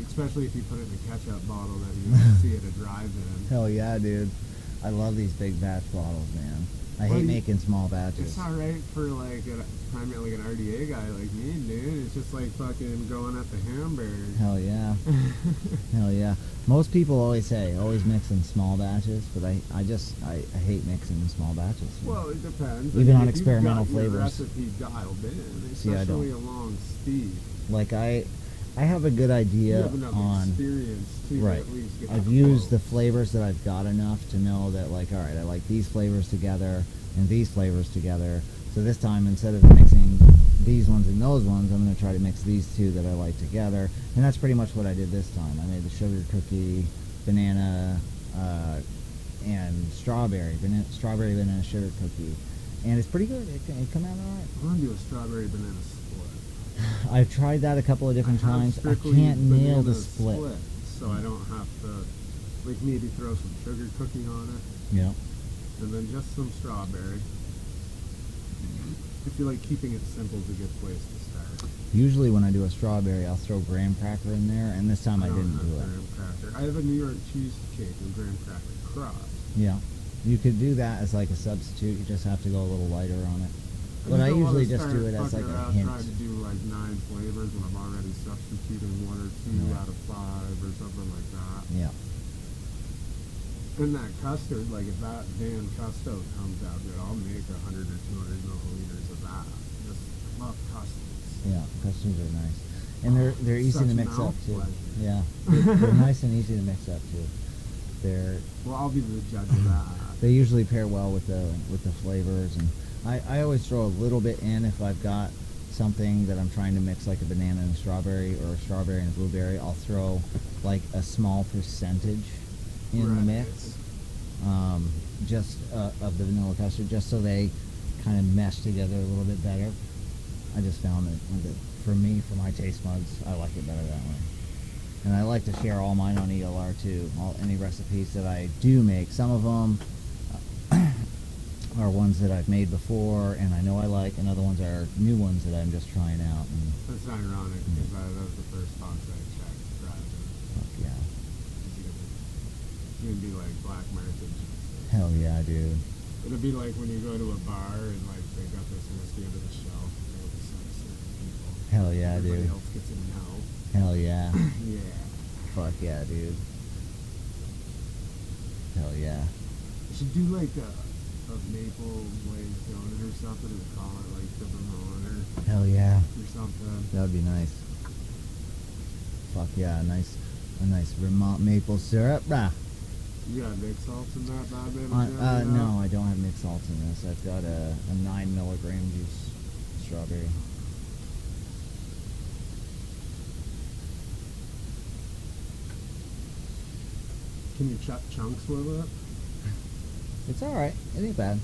Especially if you put it in a ketchup bottle that you can see at a drive-in. Hell yeah, dude. I love these big batch bottles, man. I Well, hate you- making small batches. It's alright for like primarily like an RDA guy like me, dude. It's just like fucking going at the hamburger. Hell yeah. Hell yeah. Most people always say, always mix in small batches, but I hate mixing in small batches. Well, it depends. Even on if you've experimental got your flavors. recipe dialed in, See, I don't. especially along speed. Like I have a good You idea have enough on, experience to right. at least get I've the used the flow. flavors that I've got enough to know that like, alright, I like these flavors together and these flavors together. So this time, instead of mixing these ones and those ones, I'm going to try to mix these two that I like together. And that's pretty much what I did this time. I made the sugar cookie, banana, and strawberry banana sugar cookie. And it's pretty good. It come out alright. I'm gonna do a strawberry banana split. I've tried that a couple of different I have times. I strictly can't nail the banana split. so I don't have to like maybe throw some sugar cookie on it. Yeah. And then just some strawberry. I feel like keeping it simple is a good place to start. Usually when I do a strawberry, I'll throw graham cracker in there, and this time I don't didn't have do it. graham cracker. I have a New York cheesecake with graham cracker crust. Yeah. You could do that as like a substitute. You just have to go a little lighter on it. But just I don't wanna usually just start do it as fucking like a around hint. Trying to do like 9 flavors when I'm already substituting 1 or 2 Yeah. out of 5 or something like that. Yeah. And that custard, like if that Dan Custo comes out good, I'll make 100 or 200 milliliters of that. Just love custards. Yeah. Custards are nice. And they're easy Such to mix up mouth too. pleasure. Yeah. They're nice and easy to mix up too. Well, I'll be the judge of that. They usually pair well with the flavors, and I always throw a little bit in if I've got something that I'm trying to mix, like a banana and a strawberry or a strawberry and a blueberry. I'll throw like a small percentage in the Right. mix, just of the vanilla custard, just so they kind of mesh together a little bit better. I just found that for me, for my taste buds, I like it better that way. And I like to share all mine on ELR too. Any recipes that I do make, some of them are ones that I've made before and I know I like, and other ones are new ones that I'm just trying out. And That's ironic because that was the first box I checked. Driving. fuck yeah, It's gonna be like black market. hell yeah, dude. It'll be like when you go to a bar and like they got this whiskey under the shelf. And they'll be selling certain people. Hell yeah, Everybody dude. else gets a no. Hell yeah. Yeah. Fuck yeah, dude. Hell yeah. You should do like a maple glazed donut or something and call it like the Vermont Hell yeah. or something. That would be nice. Fuck yeah, a nice Vermont maple syrup. Rah. You got mixed salts in that bad baby? No, I don't have mixed salts in this. I've got a 9 milligram juice strawberry. Can you chop chunks with it? It's alright. It ain't bad.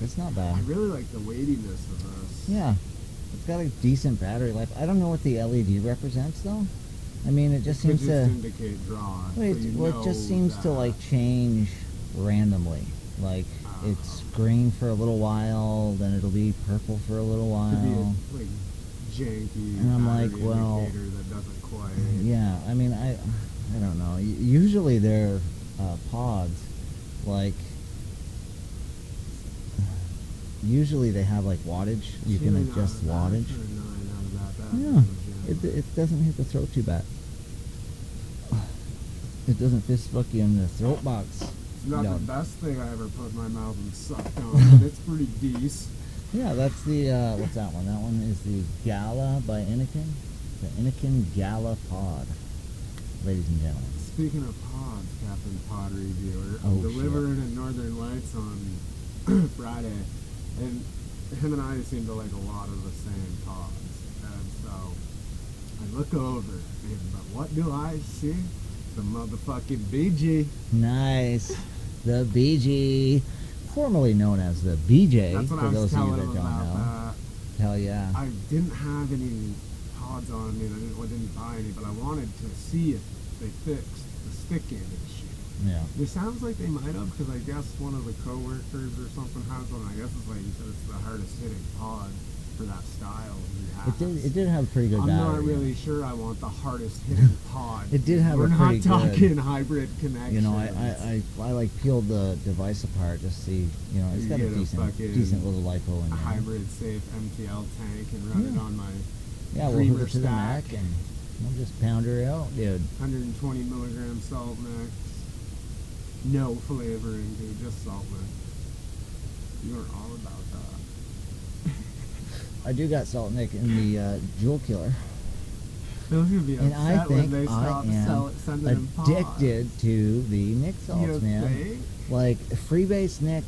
It's not I bad. really like the weightiness of this. Yeah. It's got a decent battery life. I don't know what the LED represents though. I mean, it just It could seems just to... indicate draw. Well, it just seems to like change randomly. Like it's green for a little while, then it'll be purple for a little Could be while. a like janky And I'm like, battery well, indicator that doesn't quite. Yeah, I mean, I don't know. Usually they're pods, like usually they have like wattage. You can Feeling adjust out of that, wattage. for a 9 out of that Yeah, battery, it doesn't hit the throat too bad. It doesn't fist fuck you in the throat box. It's not No. the best thing I ever put in my mouth and sucked on, but it's pretty decent. Yeah, that's the what's that one? That one is the Gala by Innikin. The Innikin Gala Pod, ladies and gentlemen. Speaking of pods, Captain Pod Reviewer, Oh, I'm shit. delivering in Northern Lights on Friday, and him and I seem to like a lot of the same pods. And so I look over, but what do I see? The motherfucking BG. Nice. The BG, formerly known as the BJ, That's what for I was those of you telling that him don't about. know. Hell yeah. I didn't have any pods on me. I didn't buy any, but I wanted to see if they fixed the stick end of the shit. Yeah. It sounds like they might have, because I guess one of the coworkers or something has one. I guess it's like you said, it's the hardest hitting pod for that style he has. It did have a pretty good I'm battery. not really sure I want the hardest hitting pod. It did have We're a pretty not talking good- hybrid connection. You know, I like peeled the device apart just to see, you know, it's You got a get a fucking- decent little lipo in a there. hybrid safe MTL tank and run it Yeah. on my Yeah, we'll creamer hook it to the stack. Mac and we'll just pound her out, dude. 120 milligram salt mix. No flavoring, dude, just salt mix. You are all about that. I do got Salt Nick in the Jewel Killer. Those would be And I upset when think they I stop am sending them pods. addicted to the Nick salts, You man. think? Like freebase Nick,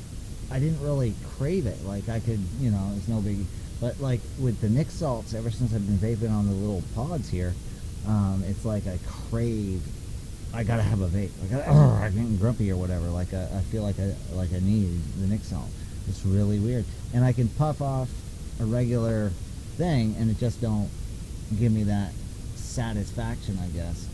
I didn't really crave it. Like I could, you know, it's no biggie. But like with the Nick salts, ever since I've been vaping on the little pods here, it's like I crave. I gotta have a vape. I'm getting grumpy or whatever. Like I feel like I need the Nick salt. It's really weird, and I can puff off a regular thing, and it just don't give me that satisfaction, I guess,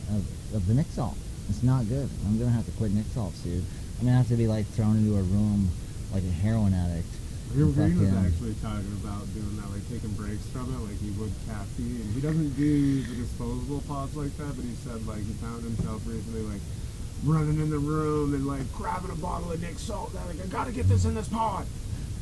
of the Nick salt. It's not good. I'm gonna have to quit Nick salts, dude. I'm gonna have to be like thrown into a room like a heroin addict. Your Green was Fucking- actually talking about doing that, like taking breaks from it, like he would caffeine. He doesn't do the disposable pods like that, but he said like he found himself recently like running in the room and like grabbing a bottle of Nick Salt. Like I gotta get this in this pod.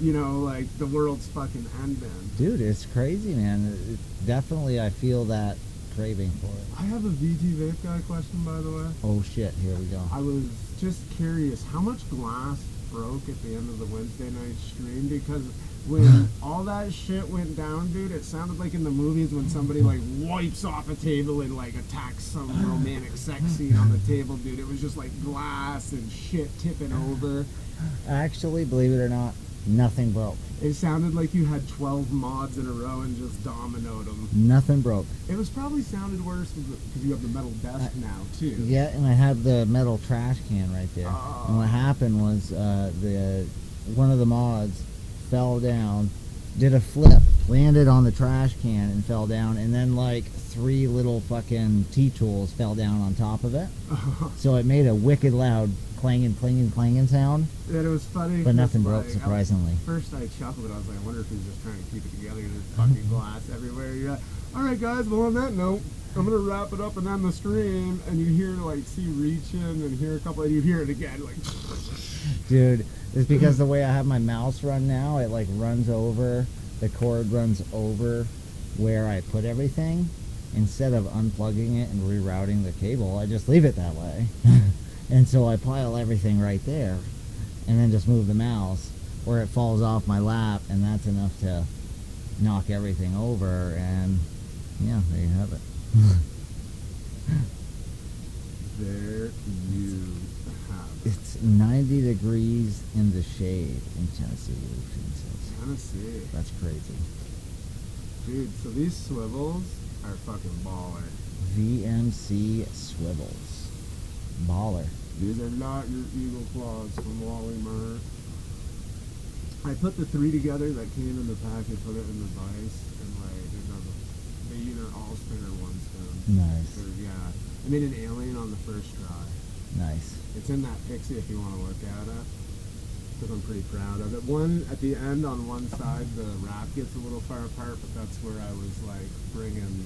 You know, like the world's fucking ending. Dude, it's crazy, man. Definitely, I feel that craving for it. I have a VT Vape Guy question, by the way. Oh shit, here we go. I was just curious, how much glass broke at the end of the Wednesday night stream? Because when all that shit went down, dude, it sounded like in the movies when somebody like wipes off a table and like attacks some romantic sex scene on the table, dude. It was just like glass and shit tipping over. Actually, believe it or not, nothing broke. It sounded like you had 12 mods in a row and just dominoed them. Nothing broke. It was probably sounded worse because you have the metal desk now, too. Yeah, and I have the metal trash can right there. Oh. And what happened was the one of the mods fell down, did a flip, landed on the trash can and fell down, and then like 3 little fucking T-tools fell down on top of it. So it made a wicked loud clanging sound, And it was funny. but 'cause, nothing broke, like, surprisingly. First I chuckled, and I was like, I wonder if he's just trying to keep it together. And there's fucking glass everywhere. Yeah. All right, guys. Well, on that note, I'm gonna wrap it up and end the stream. And you hear like see reaching, and hear a couple, and you hear it again, like. Dude, it's because the way I have my mouse run now, it like runs over, the cord runs over where I put everything. Instead of unplugging it and rerouting the cable, I just leave it that way. And so I pile everything right there and then just move the mouse, or it falls off my lap, and that's enough to knock everything over. And yeah, there you have it. There you have it. It's 90 degrees in the shade in Tennessee. Lucian says. Tennessee. That's crazy. Dude, so these swivels are fucking baller. VMC swivels. Baller. These are not your Eagle Claws from Wally Murr. I put the 3 together that came in the package, put it in the vise, and like, these are all spinner one stones. Nice. Yeah. I made an alien on the first try. Nice. It's in that pixie if you want to look at it. Because I'm pretty proud of it. One, at the end on one side, the wrap gets a little far apart, but that's where I was like bringing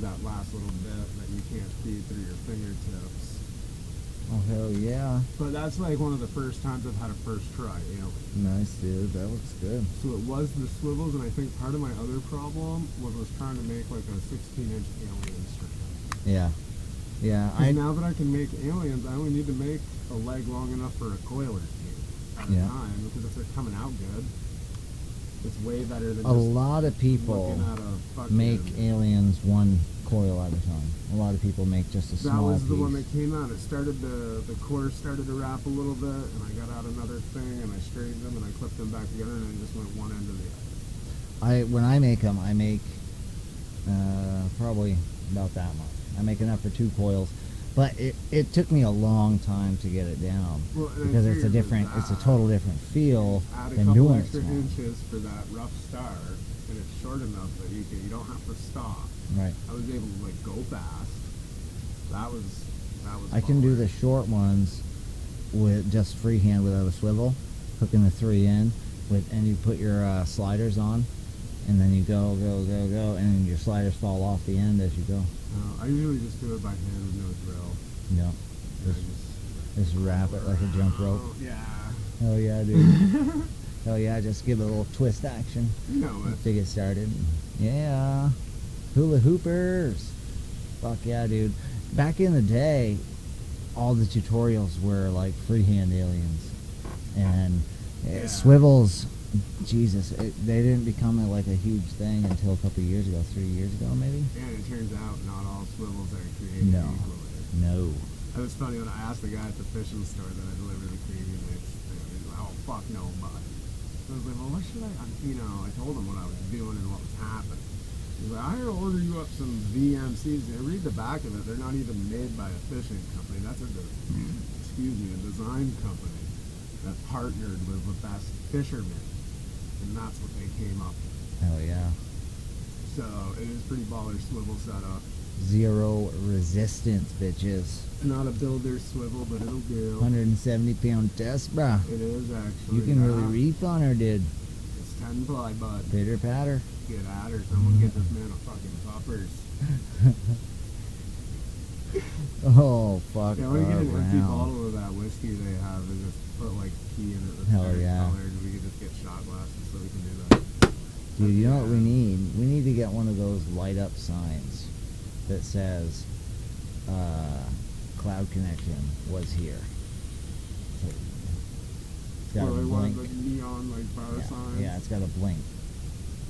that last little bit that you can't see through your fingertips. Oh, hell yeah. But that's like one of the first times I've had a first try alien. Nice, dude. That looks good. So it was the swivels, and I think part of my other problem was trying to make like a 16-inch alien string. Yeah. Yeah. 'Cause now that I can make aliens, I only need to make a leg long enough for a coiler at a Yeah. time, because if they're coming out good, it's way better than A just lot of people looking at a fucking... make aliens one coil at a time. A lot of people make just a That small was piece. the one that came out. It started the core started to wrap a little bit, and I got out another thing, and I straightened them, and I clipped them back together, and I just went one end to the other. When I make them, I make probably about that much. I make enough for 2 coils, but it took me a long time to get it down, Well, and I because it's a figured with different, it's a that, total different feel Add a than couple doing it extra small. inches for that rough start, and it's short enough that you don't have to stop. Right. I was able to like go fast. That was I can do baller. the short ones with just freehand without a swivel, hooking the 3 in with, and you put your sliders on, and then you go, and then your sliders fall off the end as you go. I usually just do it by hand with no drill. No, And I just wrap it like a jump rope. Oh, yeah. Hell yeah, dude. Hell yeah, just give it a little twist action You know it. to get started. Yeah. Hula hoopers. Fuck yeah, dude. Back in the day, all the tutorials were like freehand aliens. And Yeah. swivels, Jesus, they didn't become like a huge thing until a couple of years ago, 3 years ago maybe? And it turns out not all swivels are created No. equally. No. It was funny when I asked the guy at the fishing store that I delivered the creamy mix thing. He's like, oh, fuck no, bud. So I was like, well, what should I, I told him what I was doing and what was happening. He's like, I'm going to order you up some VMCs. And read the back of it. They're not even made by a fishing company. That's a design company that partnered with the best fishermen. And that's what they came up with. Hell yeah. So it is pretty baller swivel setup. Zero resistance, bitches. It's not a builder swivel, but it'll do. 170 pound test, bruh. It is actually. You can really yeah. reef on her, dude. It's 10 ply, bud. Pitter patter. Get at her. Someone get this man a fucking puppers. Oh, fuck. Yeah, we get an empty around. bottle of that whiskey they have and just put like tea in it that's Hell very yeah. colored, and we can just get shot glasses so we can do that. Dude, you know what we need? We need to get one of those light up signs that says cloud connection was here. So, it's got Or a like one of blink. the neon like bar Yeah, signs. yeah, it's got a blink.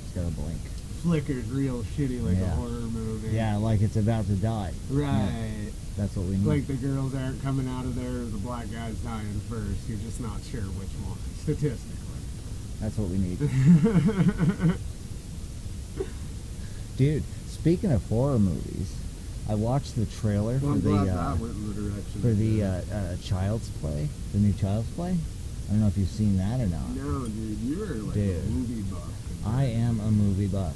It's got a blink. Flickers real shitty like a Yeah. horror movie. Yeah, like it's about to die. Right. Yeah, that's what we need. Like the girls aren't coming out of there, the black guy's dying first. You're just not sure which one, statistically. That's what we need. Dude, speaking of horror movies, I watched the trailer Well, for I'm glad the that went in the direction. for it the did. Child's Play, the new Child's Play. I don't know if you've seen that or not. No, dude, you were like Dude. a movie buff. I am a movie buff.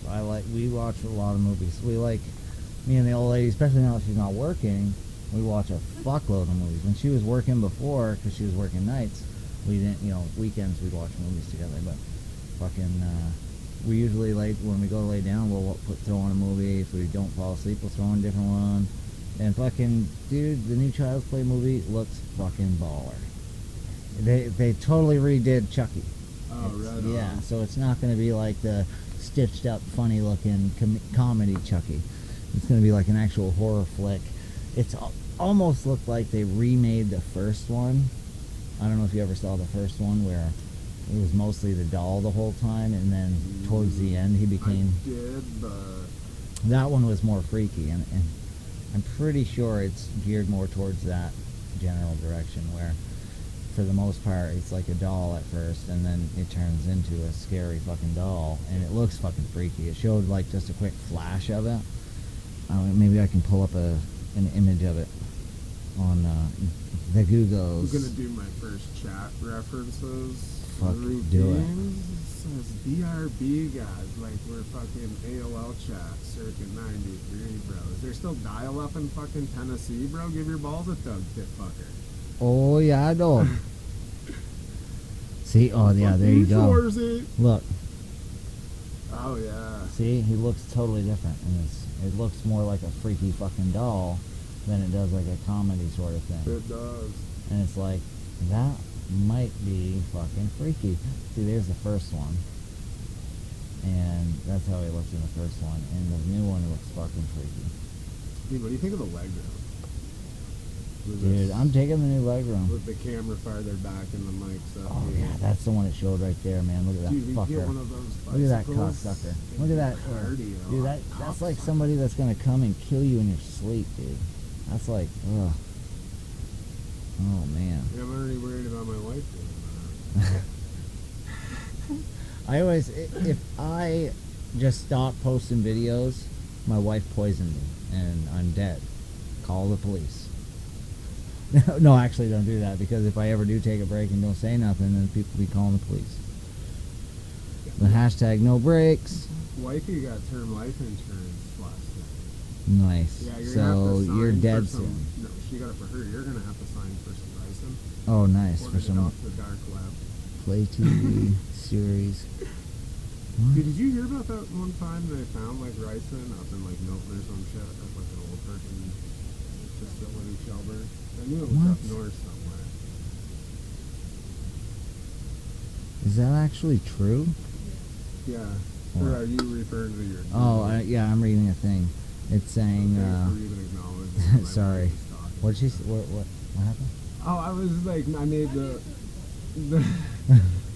We watch a lot of movies. We like, me and the old lady, especially now that she's not working, we watch a fuckload of movies. When she was working before, because she was working nights, we didn't, weekends we'd watch movies together. But fucking, we usually, like, when we go to lay down, we'll throw on a movie. If we don't fall asleep, we'll throw on a different one. And fucking, dude, the new Child's Play movie looks fucking baller. They totally redid Chucky. Oh, right. Yeah, so it's not going to be like the stitched up, funny looking comedy Chucky. It's going to be like an actual horror flick. It's almost looked like they remade the first one. I don't know if you ever saw the first one where it was mostly the doll the whole time, and then towards the end he became. I did, but That one was more freaky, and I'm pretty sure it's geared more towards that general direction where, for the most part, it's like a doll at first, and then it turns into a scary fucking doll, and it looks fucking freaky. It showed like just a quick flash of it. Maybe I can pull up an image of it on the Googles. I'm gonna do my first chat references. Fuck, routines. do it. It says BRB guys, like we're fucking AOL chat circa 93, bro. Is there still dial up in fucking Tennessee, bro? Give your balls a tug, tit fucker. Oh yeah, dog. See, oh yeah, there you go. Shorzy. Look, Oh yeah. see, he looks totally different, and it looks more like a freaky fucking doll than it does like a comedy sort of thing. It does. And it's like, that might be fucking freaky. See, there's the first one. And that's how he looks in the first one. And the new one looks fucking freaky. Dude, what do you think of the leg room? With Dude, this- I'm taking the new leg room. with the camera farther back and the mics up. Oh here. yeah, that's the one it showed right there, man. Look at that Dude, we get fucker. one of those Look at that bicycles cocksucker. and Look at that. cardio. Dude, that's like somebody that's gonna come and kill you in your sleep, dude. That's like, ugh. Oh man. Yeah, I'm already worried about my wife doing that. I always, if I just stop posting videos, my wife poisoned me and I'm dead. Call the police. No, actually don't do that, because if I ever do take a break and don't say nothing, then people be calling the police. The hashtag no breaks. Wifey got term life insurance last night. Nice. Yeah, you're So gonna have to sign you're for dead some, soon. No, she got it for her. You're gonna have to sign for some ricin. Oh, nice. For Ordered it some off the dark web. Play TV series. What? Dude, did you hear about that one time they found like ricin up in like Milton or some shit at like an old person facility, Shelburne? I knew it was up What? north somewhere. Is that actually true? Yeah. What? Or are you referring to your? Oh, yeah, I'm reading a thing. It's saying, Thanks for even acknowledging my sorry. wife was talking. What did she? What happened? Oh, I was like, I made the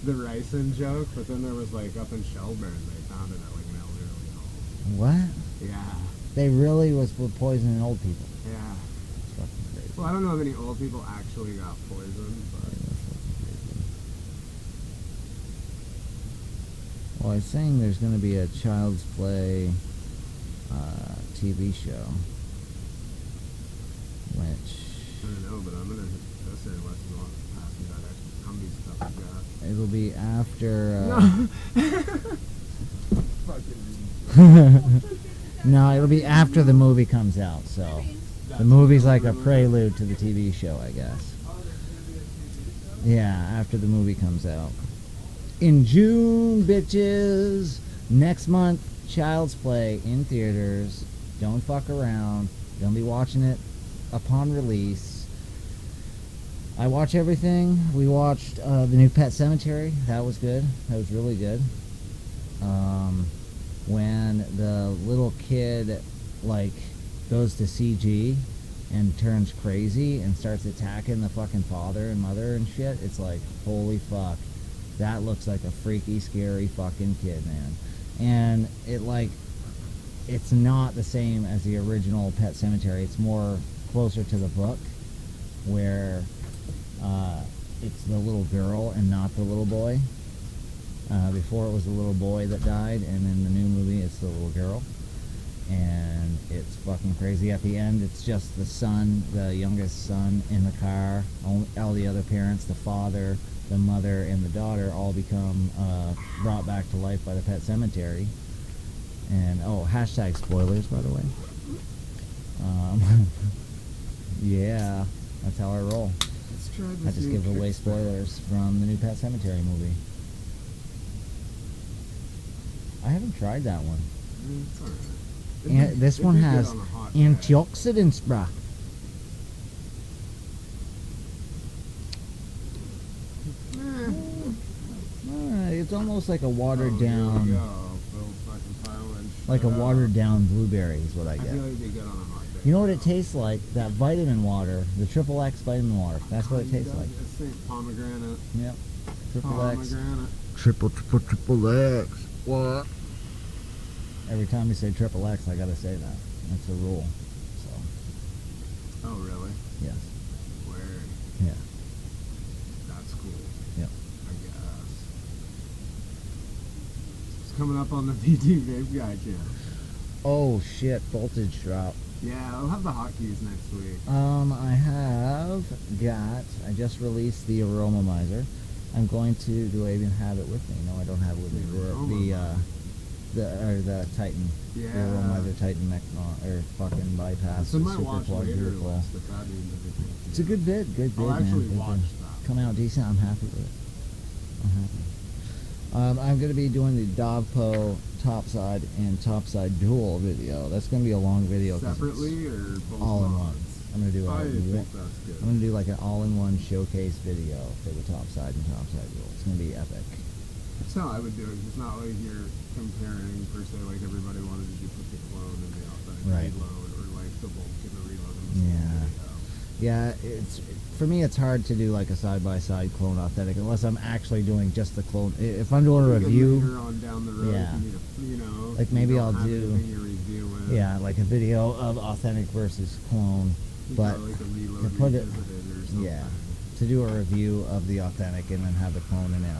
the ricin joke, but then there was like up in Shelburne, they found it at like an elderly home. What? Yeah, They really were poisoning old people. yeah. It's fucking crazy. Well, I don't know how many old people actually got poisoned, but That's fucking crazy. Well, it's saying there's going to be a Child's Play TV show, which I don't know. But I'm gonna hit this there unless you want to pass me that extra Cumby stuff you got. it'll be after. Fucking. No, it'll be after the movie comes out. So the movie's like a prelude to the TV show, I guess. Yeah, after the movie comes out. In June, bitches. Next month, Child's Play in theaters. Don't fuck around. Gonna be watching it upon release. I watch everything. We watched the new Pet Cemetery. That was good. That was really good. When the little kid, like, goes to CG and turns crazy and starts attacking the fucking father and mother and shit, it's like, holy fuck. That looks like a freaky, scary fucking kid, man. And it, like, it's not the same as the original Pet Cemetery. It's more closer to the book, where it's the little girl and not the little boy. Before it was the little boy that died, and in the new movie it's the little girl. And it's fucking crazy. At the end, it's just the son, the youngest son, in the car. All the other parents, the father, the mother and the daughter all become brought back to life by the pet cemetery. And hashtag spoilers, by the way. Yeah, that's how I roll. Let's try this I just new give away Kickstarter. spoilers from the new Pet Cemetery movie. I haven't tried that one. It's alright. And this one has antioxidants, bruh. It's almost like a watered down, like a watered down blueberry is what I I get. feel like they get on a hot day. You know what it tastes like? That vitamin water, the Triple X vitamin water. That's what it tastes like. It's St. Pomegranate. Yep. Triple X. Pomegranate. Triple X. What? Every time you say Triple X, I gotta say that. That's a rule. So, Oh, really? yes. Word. Yeah. That's cool. Yep. I guess. It's coming up on the VT Vape Guy channel. Oh shit, voltage drop. Yeah, I'll have the hotkeys next week. I just released the Aroma Miser. I'm going to, do I even have it with me? No, I don't have it with me. The Titan. Yeah. The Aroma Miser Titan or fucking bypass. It's in my super watch plug later vehicle. list if that means anything. It's a good bid, I'll man. actually Good watch bid. that. Come out decent. I'm happy with it. I'm happy. I'm going to be doing the Dogpo topside and topside dual video. That's going to be a long video. 'cause it's Separately or both all in one. mods? I'm going to do I a think that's good. I'm gonna do like an all-in-one showcase video for the topside and topside dual. It's gonna be epic. That's how I would do it. It's not like you're comparing per se, like everybody wanted to do put the clone and the authentic Right. reload, or like the bulk and the reload in the same Yeah. video. Yeah, for me it's hard to do like a side-by-side clone authentic unless I'm actually doing just the clone. If I'm doing a You can review, later on down the road, Yeah. if you need a, Like you maybe don't I'll have do- anything you're reviewing. yeah, like a video of authentic versus clone. You but got, like a reload to put it- revisited or something. Yeah, to do a review of the authentic and then have the clone in it,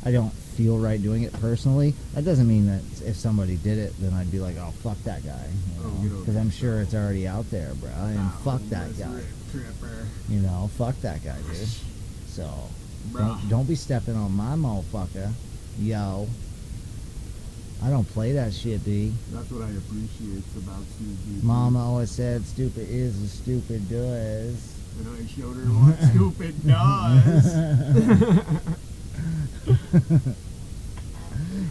I don't feel right doing it personally. That doesn't mean that if somebody did it, then I'd be like, oh fuck that guy, Oh, you don't because I'm think sure so. it's already out there, bro. And fuck that that's guy. Rip Tripper. You know, fuck that guy, dude. So, Bruh. don't be stepping on my motherfucker, yo. I don't play that shit, B. That's what I appreciate about CG. Mama always said, stupid is as stupid does. And I showed her what stupid does.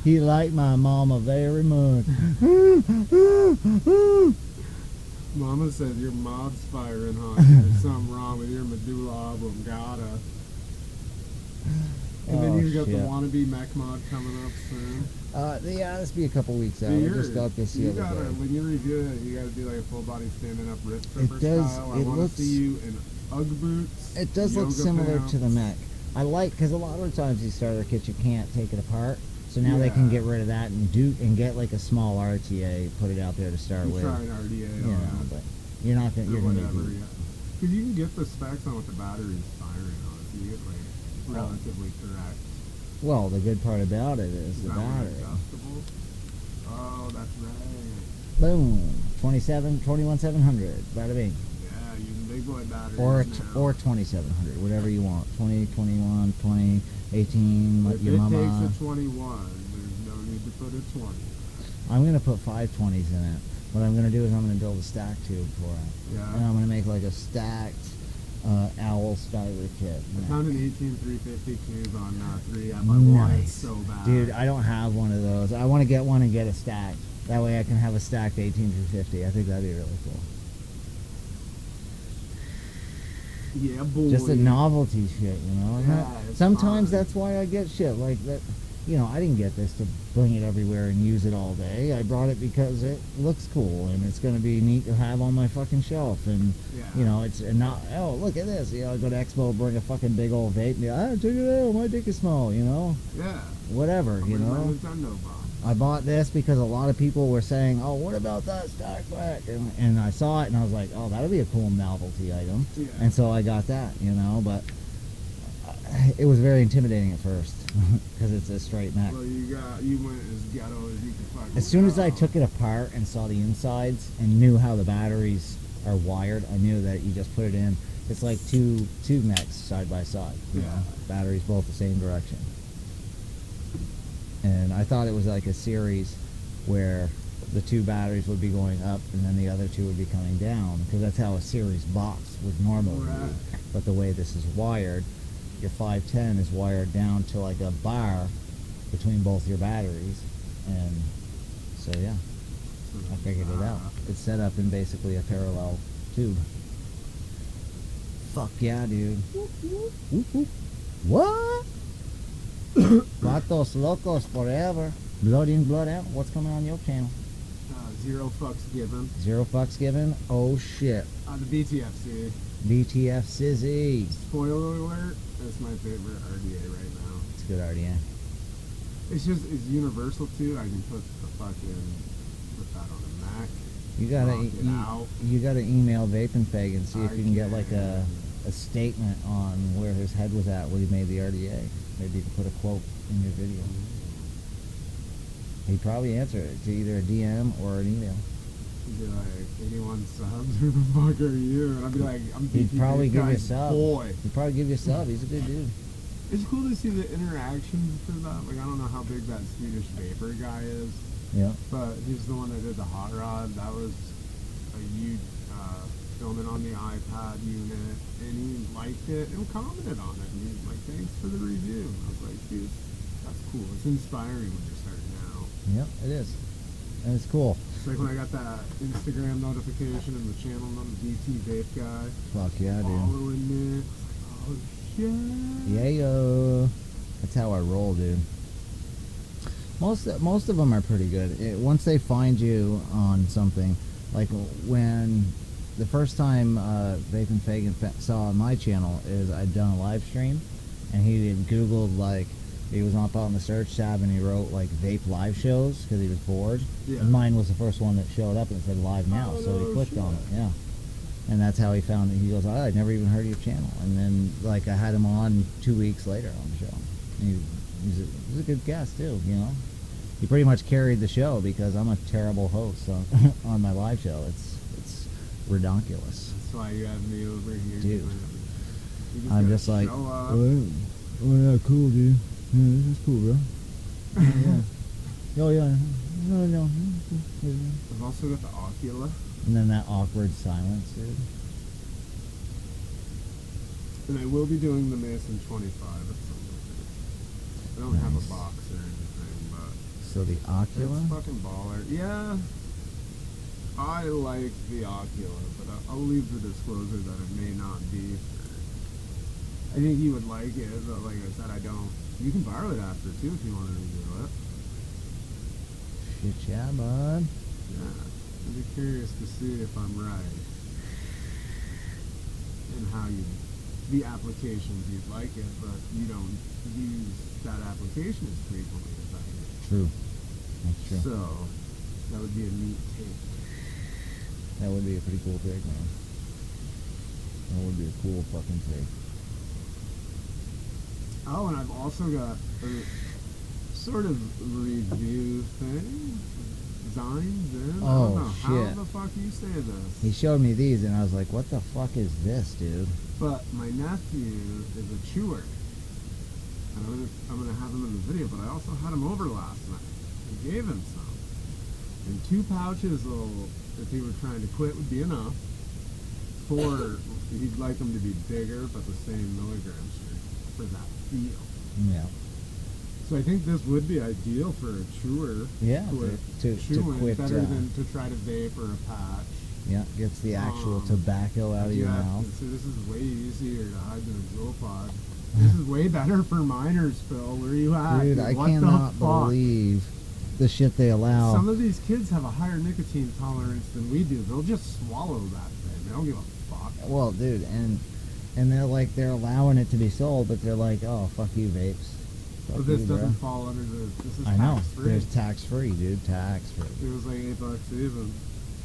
He liked my mama very much. Mama said your mob's firing hot. There's something wrong with your medulla oblongata. And then Oh, you got the shit. wannabe mech mod coming up soon. Yeah, this be a couple weeks out. So I you're- just got this the you other gotta, day. when you review it, you gotta do like a full body standing up Rip Tripper does- style. I it wanna looks- see you in Ugg boots. It does look yoga similar pants. to the mech. I like, because a lot of the times these starter kits you can't take it apart. So now they can Yeah. get rid of that and get like a small RTA, put it out there to start You with. try an RDA You on know, it. but you're not gonna, Or you're gonna whatever, be, yeah. Because you can get the specs on what the battery's firing on. So you get like relatively correct. well, the good part about it is Is the that one battery. adjustable? Oh, that's right. Boom, 21,700, bada bing. Yeah, using big boy batteries Or now. or 2,700, whatever you want. 20, 21, 20, 18, If let your it mama. takes a 21, there's no need to put a 20. I'm gonna put 520s in it. What I'm gonna do is I'm gonna build a stack tube for it, and Yeah. I'm gonna make like a stacked owl styler kit. I found an 18350 tube on 3 at my wall. It's so bad. Dude, I don't have one of those. I want to get one and get a stacked. That way I can have a stacked 18350. I think that'd be really cool. Yeah, boy. Just a novelty shit, you know. And Yeah, that- it's sometimes fun. that's why I get shit like that. You know, I didn't get this to bring it everywhere and use it all day. I brought it because it looks cool and it's going to be neat to have on my fucking shelf. And Yeah. you know, it's not. Oh, look at this. You know, I go to Expo, bring a fucking big old vape. And be like, check it out. My dick is small. You know, Yeah. whatever. You Bring my know. Nintendo box. I bought this because a lot of people were saying, "Oh, what about that stack back?" And I saw it and I was like, "Oh, that'll be a cool novelty item." Yeah. And so I got that, you know. But it was very intimidating at first because it's a straight Mac. Well, you went as ghetto as you could fucking As soon as I go. took it apart and saw the insides and knew how the batteries are wired, I knew that you just put it in It's like two mechs side by side. You Yeah. know, batteries both the same direction. And I thought it was like a series where the two batteries would be going up and then the other two would be coming down, because that's how a series box would normally Right. be. But the way this is wired, your 510 is wired down to like a bar between both your batteries, and so yeah, I figured it out. It's set up in basically a parallel tube. Fuck yeah, dude. Whoop, whoop. What? Vatos Locos forever. Blood in, blood out. What's coming on your channel? Zero fucks given. Zero fucks given. Oh shit. The BTFC. BTF Sizzy. Spoiler alert, that's my favorite RDA right now. It's a good RDA. It's universal too. I can put that on a Mac. You gotta Knock it out. you gotta email Vaping Fag and see if I you can get like can. a statement on where his head was at when he made the RDA. Maybe you can put a quote in your video. He'd probably answer it to either a DM or an email. He'd be like, 81 subs, who the fuck are you? And I'd be like, I'm He'd BT probably give you a guy's sub. boy. He'd probably give you a sub. He's a good dude. It's cool to see the interactions for that. Like, I don't know how big that Swedish Vapor guy is, Yeah. but he's the one that did the hot rod. That was a huge filming on the iPad unit, and he liked it and commented on it. And he's like, thanks for the review. And I was like, dude, that's cool. It's inspiring when you're starting out. Yep, it is. And it's cool. It's like when I got that Instagram notification and the channel on the DT Vape guy Fuck yeah, dude. following me. I was like, oh shit. Yeah, yo. That's how I roll, dude. Most of them are pretty good. Once they find you on something, like when the first time Vaping Fagan saw my channel is I'd done a live stream, and he had Googled, like, he was up on the search tab and he wrote like vape live shows because he was bored. Yeah. And mine was the first one that showed up and it said live now, Oh, so he no clicked on it. shit. Yeah. And that's how he found it. He goes, I'd never even heard of your channel. And then, like, I had him on 2 weeks later on the show. And he's a good guest, too, you know? He pretty much carried the show because I'm a terrible host on my live show. It's redonkulous. That's why you have me over here. Dude. You I'm gotta just like, show up. oh yeah, cool, dude. Yeah, this is cool, bro. Yeah. Oh, yeah. No. I've also got the Ocula, And then that awkward silence, dude. and I will be doing the Mason 25 at some point. I don't have Nice. a box or anything, but So the Ocula? it's fucking baller. Yeah, I like the Ocula, but I'll leave the disclosure that it may not be. I think you would like it, but like I said, I don't. You can borrow it after too if you wanted to do it. Shit, yeah, bud. Yeah, I'd be curious to see if I'm right and how the applications you'd like it, but you don't use that application as frequently as I do. True. That's true. So that would be a neat take. That would be a pretty cool take, man. That would be a cool fucking take. Oh, and I've also got a sort of review thing. Zines in. I Oh, don't know how shit. the fuck you say this. He showed me these, and I was like, what the fuck is this, dude? But my nephew is a chewer. And I'm gonna have him in the video, but I also had him over last night. I gave him some. And 2 pouches will, if he were trying to quit, would be enough. 4, he'd like them to be bigger, but the same milligram strength for that feel. Yeah. So I think this would be ideal for a chewer. Yeah, Quit to chewing, quit, better than to try to vape or a patch. yeah, gets the actual Um, tobacco out of your Yeah, mouth. so this is way easier to hide than a Juul pod. This is way better for minors, Phil. Where you at? Dude, I what cannot the fuck? believe the shit they allow. Some of these kids have a higher nicotine tolerance than we do. They'll just swallow that thing. They don't give a fuck. Well, dude, and they're allowing it to be sold, but they're like, oh, fuck you, vapes. Fuck But this you, doesn't bro. fall under the. This is I know. tax free. There's tax free, dude. Tax free. It was like $8 even.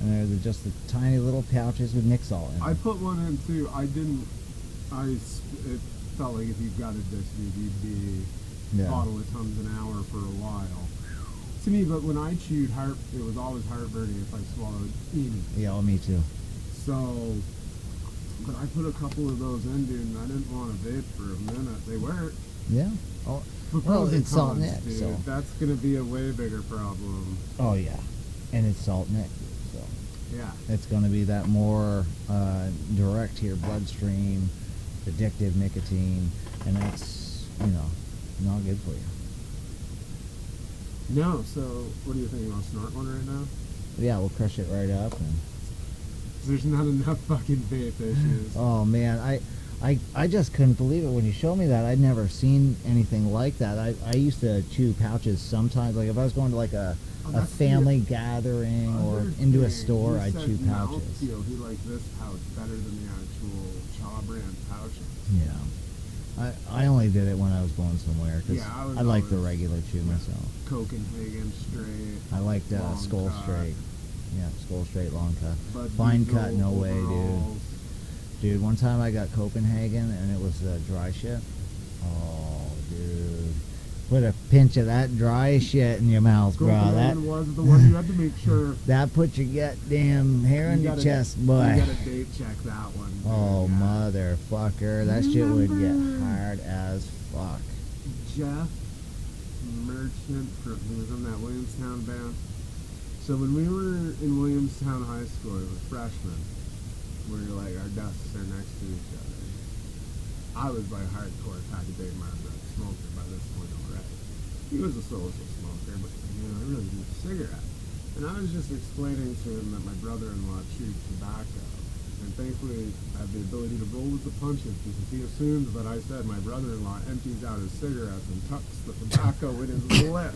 And they're just the tiny little pouches with Nick salt in I them. put one in too. I didn't. It felt like if you got it this week, you'd be Yeah. bottle of Tums an hour for a while. To me, but when I chewed, it was always heartburning if I swallowed any. Yeah, well, me too. So But I put a couple of those in, dude, and I didn't want to vape for a minute. They work. Yeah. Oh, But well, pros and it's salt cons, nick, dude. so. That's gonna be a way bigger problem. Oh yeah, and it's salt nick, so Yeah. it's going to be that more direct to your bloodstream, addictive nicotine, and that's not good for you. No, so what do you think? You want to snort one right now? Yeah, we'll crush it right up and. 'Cause there's not enough fucking vape issues. Oh man, I just couldn't believe it when you showed me that. I'd never seen anything like that. I used to chew pouches sometimes. Like if I was going to like a that's family the gathering or other into a thing. store, He I'd said chew pouches. mouthfeel, he liked this pouch better than the actual Chaw brand pouches. Yeah. I only did it when I was going somewhere because Yeah, I was I like the always- regular chew myself. Copenhagen straight. I liked long Skull cut, Straight. Yeah, Skull Straight long cut. Bud Fine Diesel cut, no way, dude. overalls. Dude, one time I got Copenhagen and it was dry shit. Oh, dude. Put a pinch of that dry shit in your mouth, bro. Copenhagen was the one you had to make sure. That put your goddamn hair on You your gotta- chest, You boy. gotta date check that one. dude. Oh, Yeah. motherfucker. That shit would get Remember- hard as fuck. Jeff Merchant, he was in that Williamstown band. So when we were in Williamstown High School, as a freshman, where like our desks are next to each other, I was like hardcore Patty Bay Margaret smoker by this point already. He was a social smoker, but he really didn't cigarette. And I was just explaining to him that my brother-in-law chewed tobacco. And thankfully, I have the ability to roll with the punches because he assumes that I said my brother-in-law empties out his cigarettes and tucks the tobacco in his lip.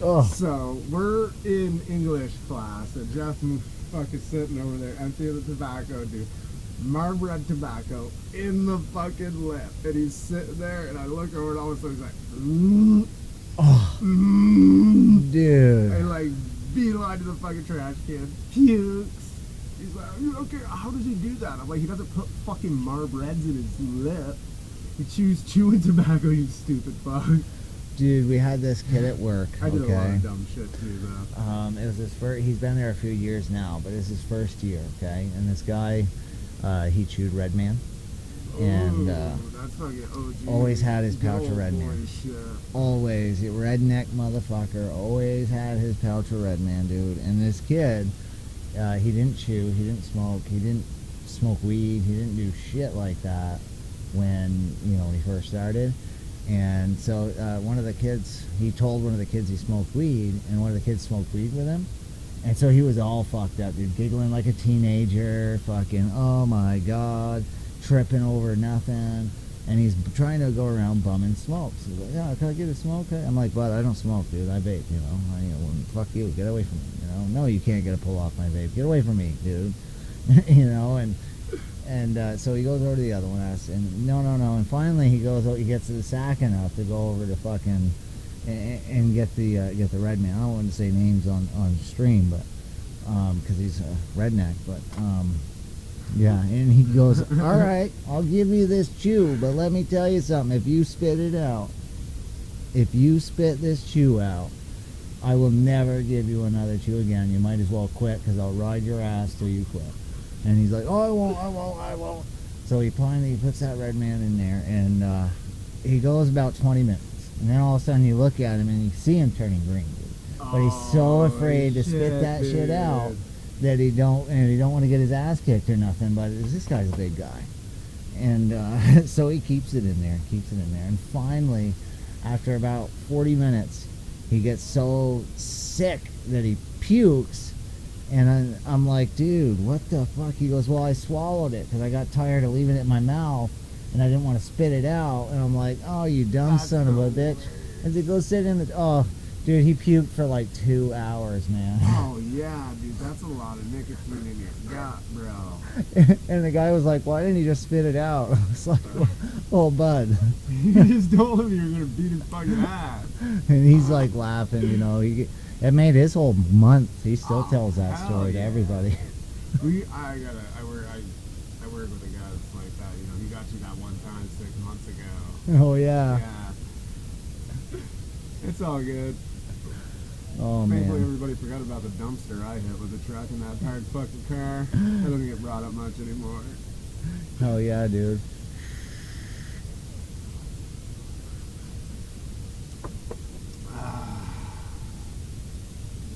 Oh, So we're in English class, and Jeff fucking sitting over there, emptying the tobacco, dude. Marlboro tobacco in the fucking lip, and he's sitting there, and I look over, and all of a sudden he's like, oh, and dude. like beeline to the fucking trash can, pukes. He's like, you don't care. How does he do that? I'm like, he doesn't put fucking Marbreds in his lip. He chews chewing tobacco, you stupid fuck. Dude, we had this kid at work, I did a lot okay? of dumb shit too, though. It was his first, he's been there a few years now, but it's his first year, okay? And this guy, he chewed Red Man. And, that's fucking OG. always had his Good pouch of old Red boy Man. shit. Always, redneck motherfucker, always had his pouch of Red Man, dude. And this kid, he didn't chew, he didn't smoke weed, he didn't do shit like that when he first started. And so one of the kids, he told one of the kids he smoked weed, and one of the kids smoked weed with him. And so he was all fucked up, dude, giggling like a teenager, fucking, oh my God, tripping over nothing. And he's trying to go around bumming smokes. He's like, yeah, can I get a smoke? I'm like, but I don't smoke, dude. I vape, fuck you, get away from me, No, you can't get a pull off my vape. Get away from me, dude. And so he goes over to the other one, and no. And finally he gets to the sack enough to go over to fucking and get the Red Man. I don't want to say names on stream, but because he's a redneck, but yeah. And he goes, all right, I'll give you this chew, but let me tell you something. If you spit this chew out, I will never give you another chew again. You might as well quit, because I'll ride your ass till you quit. And he's like, oh, I won't. So he finally puts that Red Man in there, and he goes about 20 minutes. And then all of a sudden you look at him and you see him turning green, dude. But he's so afraid to spit that shit out that he don't want to get his ass kicked or nothing. But this guy's a big guy. And so he keeps it in there. And finally, after about 40 minutes, he gets so sick that he pukes. And I'm like, dude, what the fuck? He goes, well, I swallowed it because I got tired of leaving it in my mouth and I didn't want to spit it out. And I'm like, oh, you dumb son of a bitch. And he goes sit in the, oh, dude, he puked for like 2 hours, man. Oh, yeah, dude, that's a lot of nicotine in your gut, bro. And the guy was like, why didn't he just spit it out? I was like, oh, bud. You just told him you were going to beat his fucking ass. And he's like laughing, it made his whole month. He still tells that hell story to yeah. everybody. I work with a guy that's like that, he got you that one time 6 months ago. Oh, yeah. Yeah. It's all good. Oh, Thankfully, man. everybody forgot about the dumpster I hit with the truck in that parked fucking car. That doesn't get brought up much anymore. Hell yeah, dude.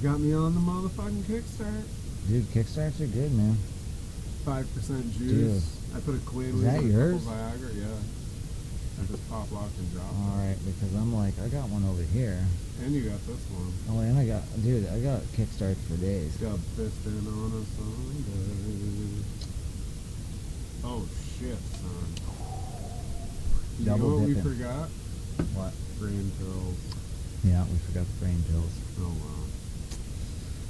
Got me on the motherfucking Kickstart. Dude, Kickstarts are good, man. 5% juice. Dude. I put a Quaaludes Is that and a yours? couple Viagra, yeah. I just pop, lock, and drop. Alright, because I'm like, I got one over here. And you got this one. Oh, and I got Kickstarts for days. Got fisting on a Sunday. Oh shit, son. You Double know what we dipping. forgot? What? Brain pills. Yeah, we forgot the brain pills. Oh wow.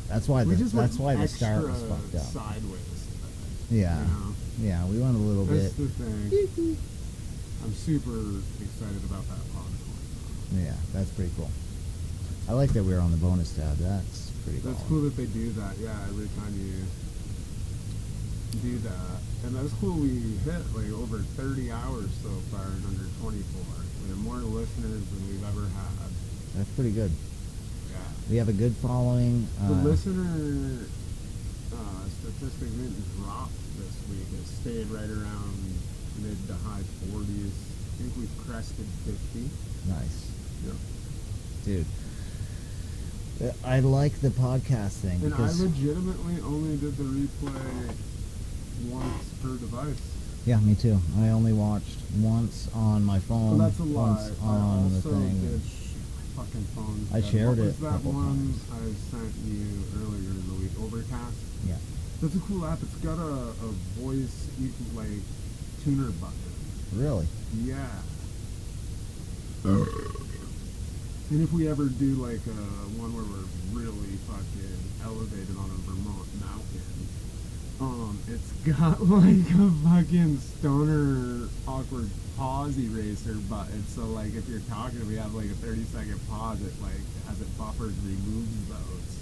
That's why We the just went start was extra fucked up. sideways. Yeah. You know? Yeah, we went a little That's bit. the thing. I'm super excited about that podcast. Yeah, that's pretty cool. I like that we were on the bonus tab. That's pretty cool. That's cool that they do that. Yeah, every time you do that. And that's cool. We hit like over 30 hours so far in under 24. We have more listeners than we've ever had. That's pretty good. Yeah. We have a good following. The listener statistic didn't drop this week. It stayed right around mid to high 40s. I think we've crested 50. Nice. Yep. Dude. I like the podcast thing And I because legitimately only did the replay once per device. yeah, me too. I only watched once on my phone, Well, that's a lie. once I on the also thing. did my fucking phone. I shared what it was a that couple one times. I sent you earlier in the week? Overcast. Yeah. That's a cool app. It's got a voice like tuner button. Really? Yeah. And if we ever do like one where we're really fucking elevated on a Vermont mountain, it's got like a fucking stoner awkward pause eraser button. So like if you're talking, we have like a 30-second pause. It like as it buffers removes those.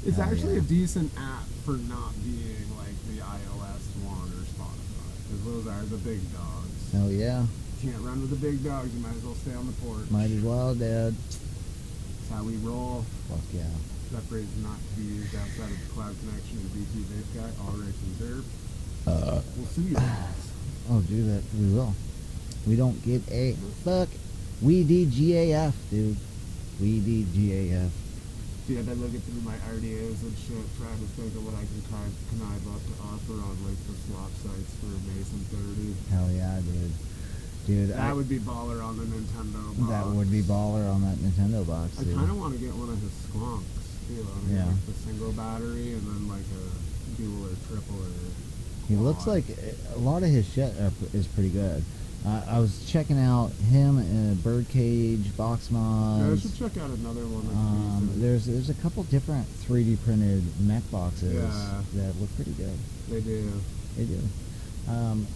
It's Hell actually yeah. a decent app for not being like the iOS one or Spotify, because those are the big dogs. Hell yeah. Can't run with the big dogs. You might as well stay on the porch. Might as well, Dad. That's how we roll. Fuck yeah. That phrase is not to be used outside of the cloud connection and BT Vape Guy. All rights reserved. We'll sue you guys. Oh, do that. We will. We don't get a fuck. We DGAF, dude. We DGAF. See, I've been looking through my RDAs and shit, trying to think of what I can connive up to offer on like the swap sites for Mason 30. Hell yeah, dude. Dude, That would be baller on the Nintendo box. that would be baller on that Nintendo box, I dude. kind of want to get one of his squonks too. I mean, Yeah. like the single battery and then like a dual or triple or. He looks like a lot of his shit is pretty good. I was checking out him in Birdcage, Box Yeah, I Mods. should check out another one that's decent. There's a couple different 3D printed mech boxes Yeah. that look pretty good. They do. They do.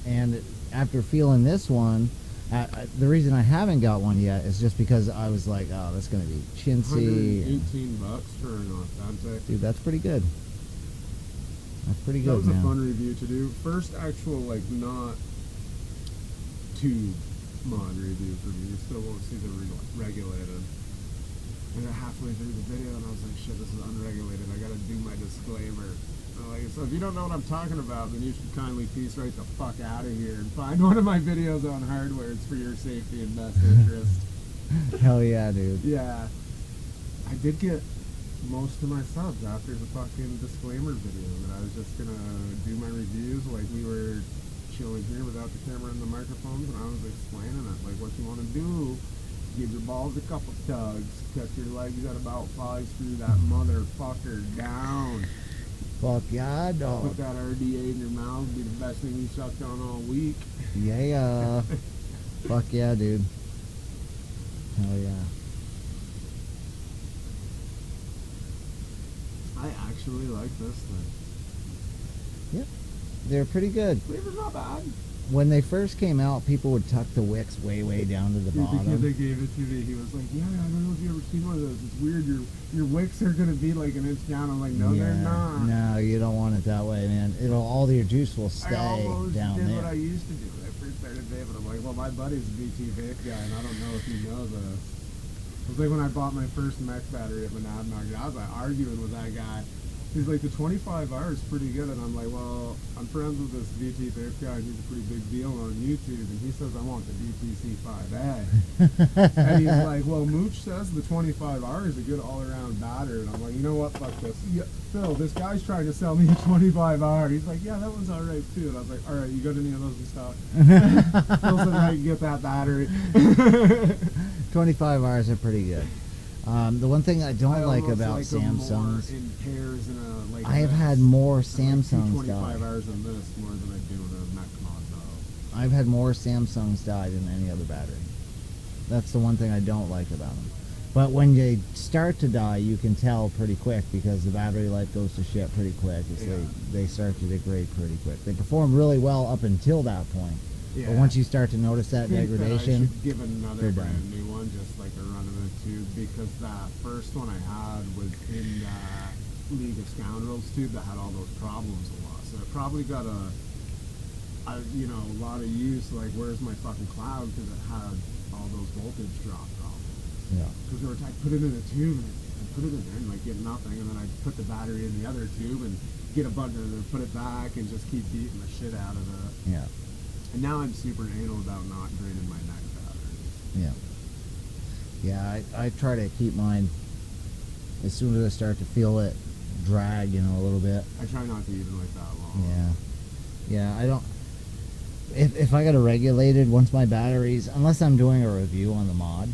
And after feeling this one, the reason I haven't got one yet is just because I was like, oh, that's going to be chintzy. $118 for an authentic. Dude, that's pretty good. That's pretty That good, was man. a fun review to do. First actual, like, not tube mod review for me. You still won't see the regulated. And then halfway through the video, and I was like, shit, this is unregulated. I gotta do my disclaimer. So if you don't know what I'm talking about, then you should kindly peace right the fuck out of here and find one of my videos on hardware. It's for your safety and best interest. Hell yeah, dude. Yeah. I did get most of my subs after the fucking disclaimer video that I was just gonna do my reviews like we were chilling here without the camera and the microphones, and I was explaining it like what you want to do. Give your balls a couple tugs, cut your legs at about 5, screw that motherfucker down. Fuck yeah, dog. Put that RDA in your mouth, be the best thing you sucked on all week. Yeah. Fuck yeah, dude. Hell yeah. I actually like this thing. Yep. They're pretty good. Flavor's not bad. When they first came out, people would tuck the wicks way down to the Dude, the kid bottom. that gave it to me, he was like, yeah, I don't know if you ever seen one of those. It's weird. Your wicks are going to be like an inch down. I'm like, no, they're not. No, you don't want it that way, man. All your juice will I stay almost down did there. what I used to do when I first started vaping. I'm like, well, my buddy's a BT vape guy, and I don't know if you know this. It was like when I bought my first mech battery at Monadnock. I was like arguing with that guy. He's like, the 25R is pretty good, and I'm like, well, I'm friends with this VT Vape guy, and he's a pretty big deal on YouTube, and he says I want the VTC5A. And he's like, well, Mooch says the 25R is a good all-around battery, and I'm like, you know what, fuck this. Yeah, Phil, this guy's trying to sell me a 25R. He's like, yeah, that one's alright too. And I was like, alright, you got any of those in stock? Phil said I can get that battery. 25 Rs are pretty good. The one thing I don't like almost about like them more Samsungs, in pairs in a, like I have this. had more Like Samsungs 25 die. hours in this more than I do in a Mech Mod though. I've had more Samsungs die than any other battery. That's the one thing I don't like about them. But when they start to die, you can tell pretty quick because the battery life goes to shit pretty quick. It's Yeah. they start to degrade pretty quick. They perform really well up until that point. But once you start to notice that I think degradation, that I should give another they're done. brand new one, just like a run of the tube, because that first one I had was in that League of Scoundrels tube that had all those problems a lot. So it probably got a lot of use. Like, where's my fucking cloud? Because it had all those voltage drop problems. yeah. Because I put it in a tube and put it in there and like get nothing, and then I put the battery in the other tube and get a button and then put it back and just keep beating the shit out of it. Yeah. And now I'm super anal about not draining my neck battery. Yeah. Yeah, I try to keep mine as soon as I start to feel it drag, a little bit. I try not to even like that long. Yeah. Yeah, I don't. If I got it regulated, once my batteries, unless I'm doing a review on the mod,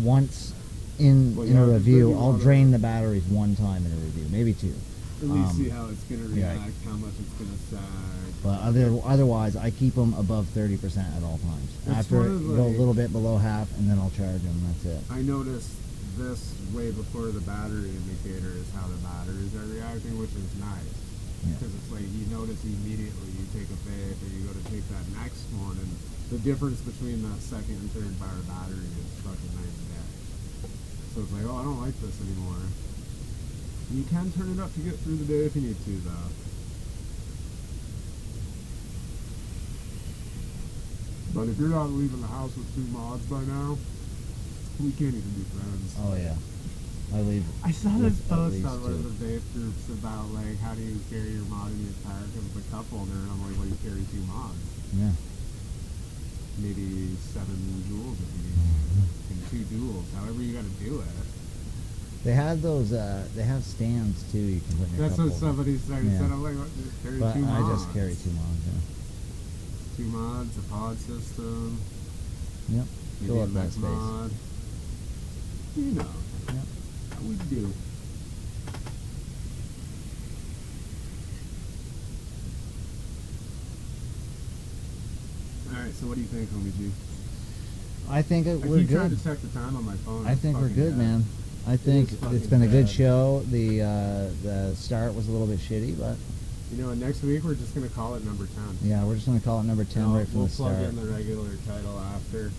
once in Well, in yeah, a but review, you I'll wanna- drain the batteries one time in a review, maybe two. At least Um, see how it's gonna yeah. react, how much it's gonna sag. But otherwise, I keep them above 30% at all times. That's After one it of, go a like- little bit below half, and then I'll charge them. That's it. I noticed this way before the battery indicator is how the batteries are reacting, which is nice. Yeah. Because it's like you notice immediately you take a vape or you go to take that next one, and the difference between that second and third bar battery is fucking night and day. So it's like, oh, I don't like this anymore. You can turn it up to get through the day if you need to, though. But if you're not leaving the house with 2 mods by now, we can't even be friends. Oh yeah, I leave. I saw with this at post least on one of two. the vape groups about like how do you carry your mod in your pack, and it's a couple there, and I'm like, well, you carry 2 mods, Yeah. maybe 7 joules if you need, and 2 duals, however you got to do it. They have those. They have stands too. You can put in your That's couple. what somebody started Yeah. said. I'm like, what, just carry But 2 I mods. just carry 2 mods. 2 mods, a pod system, Yeah. Yep. maybe Fill a up that mech space. mod. You know, Yep. how we do. Alright, so what do you think, homie G? I think I we're keep trying good. to check the time on my phone. I It's think we're fucking good, dead. man. I think is it's fucking been a good dead. show. The start was a little bit shitty, but You know, and next week we're just gonna call it number 10. yeah, we're just gonna call it number 10 right from we'll the plug start. in the regular title after.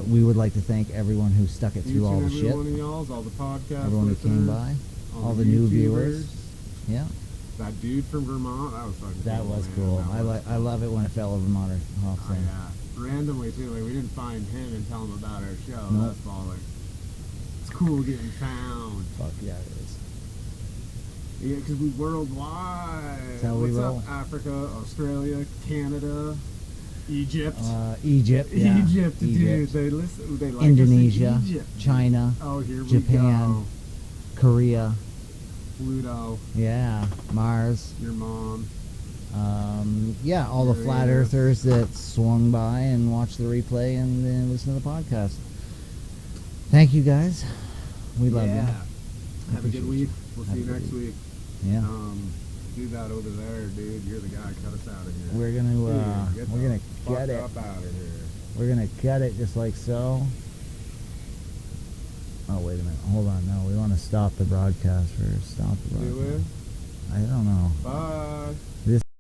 We would like to thank everyone who stuck it Each through all and the every shit. one of y'all's, all the podcasts, Everyone who came by, all the new viewers. Yeah, That dude from Vermont, that was fucking that cool, was man. cool. That I love it when a fellow Vermonter hops Oh, in. yeah. Randomly too, like we didn't find him and tell him about our show. Nope. That's all like, it's cool getting found. Fuck yeah, it is. Yeah, because we worldwide. That's how we What's roll. up, Africa, Australia, Canada, Egypt. Egypt, yeah. Egypt, dude. Egypt. They listen. They like Indonesia, us in Egypt. China, Oh, here Japan. we go. Korea, Pluto, yeah, Mars. your mom. Yeah, all the flat Uranus. earthers that swung by and watched the replay and then listened to the podcast. Thank you guys. We love Yeah. you. Have a Appreciate good week. you. We'll Have see a you good next week. Yeah. Do that over there, dude. You're the guy. Cut us out of here. We're gonna Dude, we're gonna fuck cut it. up out of here. We're gonna cut it just like so. Oh wait a minute. Hold on. No, we want to stop the broadcast first. Stop the Do broadcast. it. I don't know. Bye. This